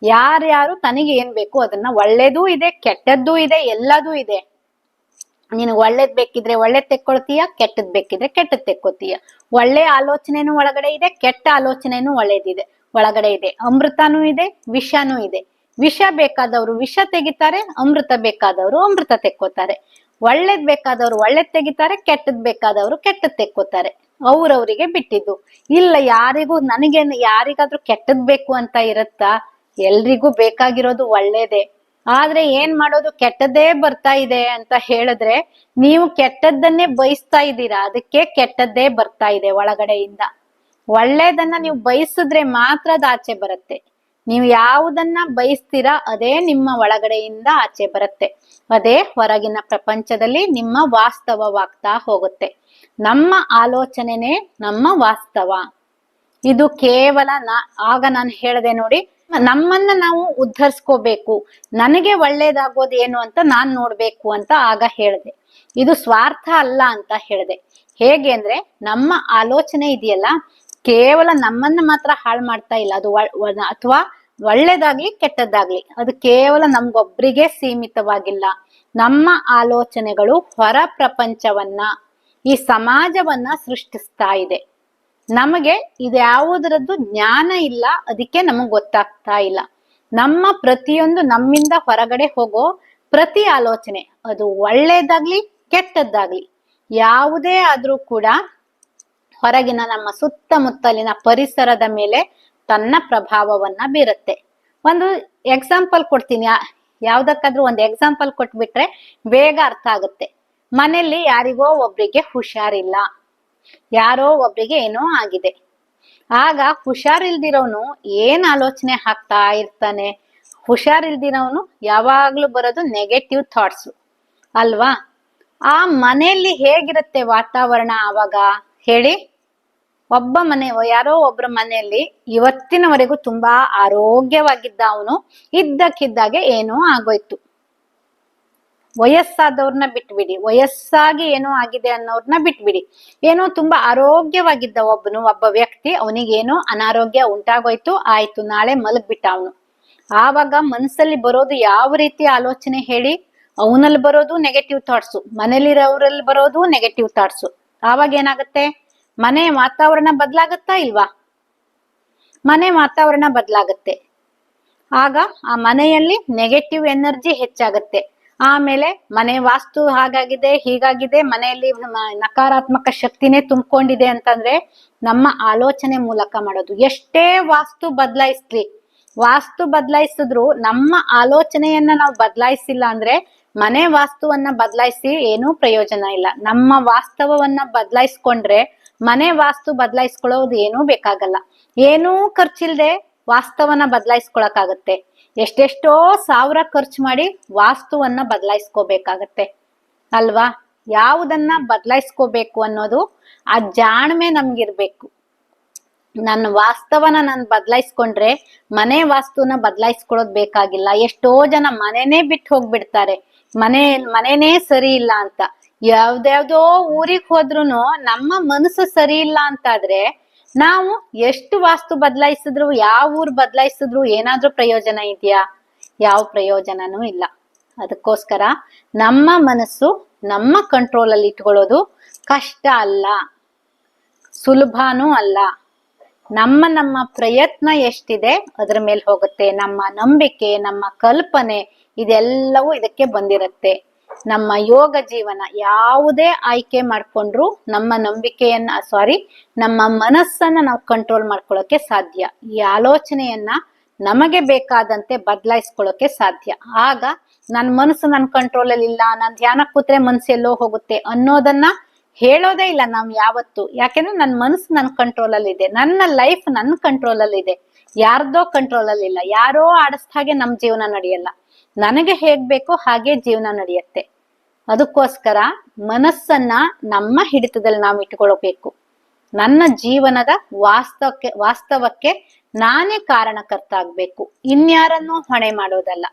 ಯಾರ್ಯಾರು ತನಗೆ ಏನ್ ಬೇಕು ಅದನ್ನ, ಒಳ್ಳೇದೂ ಇದೆ ಕೆಟ್ಟದ್ದೂ ಇದೆ, ಎಲ್ಲದೂ ಇದೆ. ನೀನು ಒಳ್ಳೇದ್ ಬೇಕಿದ್ರೆ ಒಳ್ಳೇದ್ ತೆಕ್ಕೊಳ್ತೀಯ, ಕೆಟ್ಟದ್ ಬೇಕಿದ್ರೆ ಕೆಟ್ಟದ್ ತೆಕ್ಕೋತೀಯ. ಒಳ್ಳೆ ಆಲೋಚನೆನೂ ಒಳಗಡೆ ಇದೆ, ಕೆಟ್ಟ ಆಲೋಚನೆನೂ ಒಳಗಡೆ ಇದೆ. ಅಮೃತನೂ ಇದೆ, ವಿಷನೂ ಇದೆ. ವಿಷ ಬೇಕಾದವರು ವಿಷ ತೆಗಿತಾರೆ, ಅಮೃತ ಬೇಕಾದವರು ಅಮೃತ ತೆಕ್ಕೋತಾರೆ. ಒಳ್ಳೇದ್ ಬೇಕಾದವರು ಒಳ್ಳೇದ್ ತೆಗಿತಾರೆ, ಕೆಟ್ಟದ್ ಬೇಕಾದವರು ಕೆಟ್ಟದ್ ತೆಕ್ಕೋತಾರೆ. ಅವ್ರವ್ರಿಗೆ ಬಿಟ್ಟಿದ್ದು. ಇಲ್ಲ ಯಾರಿಗೂ ನನಗೆ ಯಾರಿಗಾದ್ರೂ ಕೆಟ್ಟದ್ ಬೇಕು ಅಂತ ಇರತ್ತಾ? ಎಲ್ರಿಗೂ ಬೇಕಾಗಿರೋದು ಒಳ್ಳೇದೇ. ಆದ್ರೆ ಏನ್ ಮಾಡೋದು, ಕೆಟ್ಟದ್ದೇ ಬರ್ತಾ ಇದೆ ಅಂತ ಹೇಳಿದ್ರೆ ನೀವು ಕೆಟ್ಟದ್ದನ್ನೇ ಬಯಸ್ತಾ ಇದ್ದೀರಾ, ಅದಕ್ಕೆ ಕೆಟ್ಟದ್ದೇ ಬರ್ತಾ ಇದೆ ಒಳಗಡೆಯಿಂದ. ಒಳ್ಳೇದನ್ನ ನೀವು ಬಯಸಿದ್ರೆ ಮಾತ್ರ ಅದು ಆಚೆ ಬರುತ್ತೆ. ನೀವು ಯಾವುದನ್ನ ಬಯಸ್ತೀರಾ ಅದೇ ನಿಮ್ಮ ಒಳಗಡೆಯಿಂದ ಆಚೆ ಬರುತ್ತೆ. ಅದೇ ಹೊರಗಿನ ಪ್ರಪಂಚದಲ್ಲಿ ನಿಮ್ಮ ವಾಸ್ತವವಾಗ್ತಾ ಹೋಗುತ್ತೆ. ನಮ್ಮ ಆಲೋಚನೆನೇ ನಮ್ಮ ವಾಸ್ತವ. ಇದು ಕೇವಲ ಆಗ ನಾನು ಹೇಳಿದೆ ನೋಡಿ, ನಮ್ಮನ್ನ ನಾವು ಉದ್ಧರಿಸ್ಕೋಬೇಕು, ನನಗೆ ಒಳ್ಳೇದಾಗೋದು ಏನು ಅಂತ ನಾನ್ ನೋಡ್ಬೇಕು ಅಂತ ಆಗ ಹೇಳಿದೆ. ಇದು ಸ್ವಾರ್ಥ ಅಲ್ಲ ಅಂತ ಹೇಳಿದೆ. ಹೇಗೆ ಅಂದ್ರೆ, ನಮ್ಮ ಆಲೋಚನೆ ಇದೆಯಲ್ಲ ಕೇವಲ ನಮ್ಮನ್ನ ಮಾತ್ರ ಹಾಳು ಮಾಡ್ತಾ ಇಲ್ಲ. ಅದು ಅಥವಾ ಒಳ್ಳೇದಾಗ್ಲಿ ಕೆಟ್ಟದ್ದಾಗ್ಲಿ ಅದು ಕೇವಲ ನಮ್ಗೊಬ್ರಿಗೆ ಸೀಮಿತವಾಗಿಲ್ಲ. ನಮ್ಮ ಆಲೋಚನೆಗಳು ಹೊರ ಪ್ರಪಂಚವನ್ನ, ಈ ಸಮಾಜವನ್ನ ಸೃಷ್ಟಿಸ್ತಾ ಇದೆ. ನಮಗೆ ಇದ್ಯಾವುದರದ್ದು ಜ್ಞಾನ ಇಲ್ಲ, ಅದಕ್ಕೆ ನಮಗ್ ಗೊತ್ತಾಗ್ತಾ ಇಲ್ಲ. ನಮ್ಮ ಪ್ರತಿಯೊಂದು ನಮ್ಮಿಂದ ಹೊರಗಡೆ ಹೋಗೋ ಪ್ರತಿ ಆಲೋಚನೆ, ಅದು ಒಳ್ಳೇದಾಗ್ಲಿ ಕೆಟ್ಟದ್ದಾಗ್ಲಿ ಯಾವುದೇ ಆದ್ರೂ ಕೂಡ ಹೊರಗಿನ ನಮ್ಮ ಸುತ್ತಮುತ್ತಲಿನ ಪರಿಸರದ ಮೇಲೆ ತನ್ನ ಪ್ರಭಾವವನ್ನ ಬೀರುತ್ತೆ. ಒಂದು ಎಕ್ಸಾಂಪಲ್ ಕೊಡ್ತೀನಿ. ಯಾವ್ದಕ್ಕಾದ್ರೂ ಒಂದು ಎಕ್ಸಾಂಪಲ್ ಕೊಟ್ಬಿಟ್ರೆ ಬೇಗ ಅರ್ಥ ಆಗುತ್ತೆ. ಮನೆಯಲ್ಲಿ ಯಾರಿಗೋ ಒಬ್ರಿಗೆ ಹುಷಾರಿಲ್ಲ, ಯಾರೋ ಒಬ್ರಿಗೆ ಏನೋ ಆಗಿದೆ. ಆಗ ಹುಷಾರಿಲ್ದಿರೋನು ಏನ್ ಆಲೋಚನೆ ಹಾಕ್ತಾ ಇರ್ತಾನೆ? ಹುಷಾರಿಲ್ದಿರೋನು ಯಾವಾಗ್ಲೂ ಬರೋದು ನೆಗೆಟಿವ್ ಥಾಟ್ಸ್ ಅಲ್ವಾ? ಆ ಮನೆಯಲ್ಲಿ ಹೇಗಿರುತ್ತೆ ವಾತಾವರಣ ಆವಾಗ ಹೇಳಿ? ಯಾರೋ ಒಬ್ಬರ ಮನೆಯಲ್ಲಿ ಇವತ್ತಿನವರೆಗೂ ತುಂಬಾ ಆರೋಗ್ಯವಾಗಿದ್ದ ಅವನು ಇದ್ದಕ್ಕಿದ್ದಾಗೆ ಏನೋ ಆಗೋಯ್ತು. ವಯಸ್ಸಾದವ್ರನ್ನ ಬಿಟ್ಬಿಡಿ, ವಯಸ್ಸಾಗಿ ಏನೋ ಆಗಿದೆ ಅನ್ನೋರ್ನ ಬಿಟ್ಬಿಡಿ. ಏನೋ ತುಂಬಾ ಆರೋಗ್ಯವಾಗಿದ್ದ ಒಬ್ಬ ವ್ಯಕ್ತಿ, ಅವನಿಗೇನೋ ಅನಾರೋಗ್ಯ ಉಂಟಾಗೋಯ್ತು, ಆಯ್ತು ನಾಳೆ ಮಲಗ್ಬಿಟ್ಟ ಅವನು. ಆವಾಗ ಮನಸ್ಸಲ್ಲಿ ಬರೋದು ಯಾವ ರೀತಿ ಆಲೋಚನೆ ಹೇಳಿ? ಅವನಲ್ಲಿ ಬರೋದು ನೆಗೆಟಿವ್ ಥಾಟ್ಸು, ಮನೇಲಿರೋರಲ್ಲಿ ಬರೋದು ನೆಗೆಟಿವ್ ಥಾಟ್ಸು. ಆವಾಗ ಏನಾಗುತ್ತೆ? ಮನೆ ವಾತಾವರಣ ಬದಲಾಗತ್ತಾ ಇಲ್ವಾ? ಮನೆ ವಾತಾವರಣ ಬದಲಾಗತ್ತೆ. ಆಗ ಆ ಮನೆಯಲ್ಲಿ ನೆಗೆಟಿವ್ ಎನರ್ಜಿ ಹೆಚ್ಚಾಗತ್ತೆ. ಆಮೇಲೆ ಮನೆ ವಾಸ್ತು ಹಾಗಾಗಿದೆ ಹೀಗಾಗಿದೆ, ಮನೆಯಲ್ಲಿ ನಕಾರಾತ್ಮಕ ಶಕ್ತಿನೇ ತುಂಬಿಕೊಂಡಿದೆ ಅಂತಂದ್ರೆ ನಮ್ಮ ಆಲೋಚನೆ ಮೂಲಕ ಮಾಡೋದು. ಎಷ್ಟೇ ವಾಸ್ತು ಬದಲಾಯಿಸಿದ್ರು ನಮ್ಮ ಆಲೋಚನೆಯನ್ನ ನಾವು ಬದಲಾಯಿಸಿಲ್ಲ ಅಂದ್ರೆ ಮನೆ ವಾಸ್ತುವನ್ನ ಬದಲಾಯಿಸಿ ಏನೂ ಪ್ರಯೋಜನ ಇಲ್ಲ. ನಮ್ಮ ವಾಸ್ತವವನ್ನ ಬದಲಾಯಿಸ್ಕೊಂಡ್ರೆ ಮನೆ ವಾಸ್ತು ಬದಲಾಯಿಸ್ಕೊಳ್ಳೋದು ಏನೂ ಬೇಕಾಗಲ್ಲ. ಏನೂ ಖರ್ಚಿಲ್ದೆ ವಾಸ್ತವನ ಬದಲಾಯಿಸ್ಕೊಳಕಾಗತ್ತೆ. ಎಷ್ಟೆಷ್ಟೋ ಸಾವಿರ ಖರ್ಚು ಮಾಡಿ ವಾಸ್ತುವನ್ನ ಬದಲಾಯಿಸ್ಕೋಬೇಕಾಗತ್ತೆ ಅಲ್ವಾ? ಯಾವುದನ್ನ ಬದಲಾಯಿಸ್ಕೋಬೇಕು ಅನ್ನೋದು ಆ ಜಾಣ್ಮೆ ನಮ್ಗಿರ್ಬೇಕು. ನನ್ನ ವಾಸ್ತವನ ನಾನು ಬದಲಾಯಿಸ್ಕೊಂಡ್ರೆ ಮನೆ ವಾಸ್ತುನ ಬದಲಾಯಿಸ್ಕೊಳ್ಳೋದ್ ಬೇಕಾಗಿಲ್ಲ. ಎಷ್ಟೋ ಜನ ಮನೆನೇ ಬಿಟ್ಟು ಹೋಗ್ಬಿಡ್ತಾರೆ, ಮನೆನೇ ಸರಿ ಇಲ್ಲ ಅಂತ. ಯಾವ್ದ್ಯಾವ್ದೋ ಊರಿಗೆ ಹೋದ್ರುನು ನಮ್ಮ ಮನಸ್ಸು ಸರಿ ಇಲ್ಲ ಅಂತಾದ್ರೆ ನಾವು ಎಷ್ಟು ವಾಸ್ತು ಬದಲಾಯಿಸಿದ್ರು, ಯಾವ ಊರ್ ಬದಲಾಯಿಸಿದ್ರು ಏನಾದ್ರೂ ಪ್ರಯೋಜನ ಇದೆಯಾ? ಯಾವ ಪ್ರಯೋಜನನೂ ಇಲ್ಲ. ಅದಕ್ಕೋಸ್ಕರ ನಮ್ಮ ಮನಸ್ಸು ನಮ್ಮ ಕಂಟ್ರೋಲ್ ಅಲ್ಲಿ ಇಟ್ಕೊಳ್ಳೋದು ಕಷ್ಟ ಅಲ್ಲ, ಸುಲಭನೂ ಅಲ್ಲ. ನಮ್ಮ ಪ್ರಯತ್ನ ಎಷ್ಟಿದೆ ಅದ್ರ ಮೇಲೆ ಹೋಗುತ್ತೆ. ನಮ್ಮ ನಂಬಿಕೆ, ನಮ್ಮ ಕಲ್ಪನೆ ಇದೆಲ್ಲವೂ ಇದಕ್ಕೆ ಬಂದಿರತ್ತೆ. ನಮ್ಮ ಯೋಗ ಜೀವನ ಯಾವುದೇ ಆಯ್ಕೆ ಮಾಡ್ಕೊಂಡ್ರು ನಮ್ಮ ನಮ್ಮ ಮನಸ್ಸನ್ನ ನಾವು ಕಂಟ್ರೋಲ್ ಮಾಡ್ಕೊಳ್ಳೋಕೆ ಸಾಧ್ಯ. ಈ ಆಲೋಚನೆಯನ್ನ ನಮಗೆ ಬೇಕಾದಂತೆ ಬದಲಾಯಿಸ್ಕೊಳ್ಳೋಕೆ ಸಾಧ್ಯ. ಆಗ ನನ್ನ ಮನಸ್ಸು ನನ್ನ ಕಂಟ್ರೋಲ್ ಅಲ್ಲಿ ಇಲ್ಲ, ನಾನು ಧ್ಯಾನ ಕೂತ್ರೆ ಮನಸ್ಸು ಎಲ್ಲೋ ಹೋಗುತ್ತೆ ಅನ್ನೋದನ್ನ ಹೇಳೋದೇ ಇಲ್ಲ ನಾವು ಯಾವತ್ತು. ಯಾಕೆಂದ್ರೆ ನನ್ನ ಮನಸ್ಸು ನನ್ನ ಕಂಟ್ರೋಲ್ ಅಲ್ಲಿ ಇದೆ, ನನ್ನ ಲೈಫ್ ನನ್ನ ಕಂಟ್ರೋಲ್ ಅಲ್ಲಿ ಇದೆ, ಯಾರ್ದೋ ಕಂಟ್ರೋಲ್ ಅಲ್ಲಿ ಇಲ್ಲ. ಯಾರೋ ಆಡಿಸ್ದ ಹಾಗೆ ನಮ್ ಜೀವನ ನಡೆಯಲ್ಲ. ನನಗೆ ಹೇಗ್ ಬೇಕೋ ಹಾಗೆ ಜೀವನ ನಡೆಯುತ್ತೆ. ಅದಕ್ಕೋಸ್ಕರ ಮನಸ್ಸನ್ನ ನಮ್ಮ ಹಿಡಿತದಲ್ಲಿ ನಾವು ಇಟ್ಕೊಳ್ಬೇಕು. ನನ್ನ ಜೀವನದ ವಾಸ್ತವಕ್ಕೆ ನಾನೇ ಕಾರಣಕರ್ತ ಆಗ್ಬೇಕು, ಇನ್ಯಾರನ್ನೂ ಹೊಣೆ ಮಾಡೋದಲ್ಲ.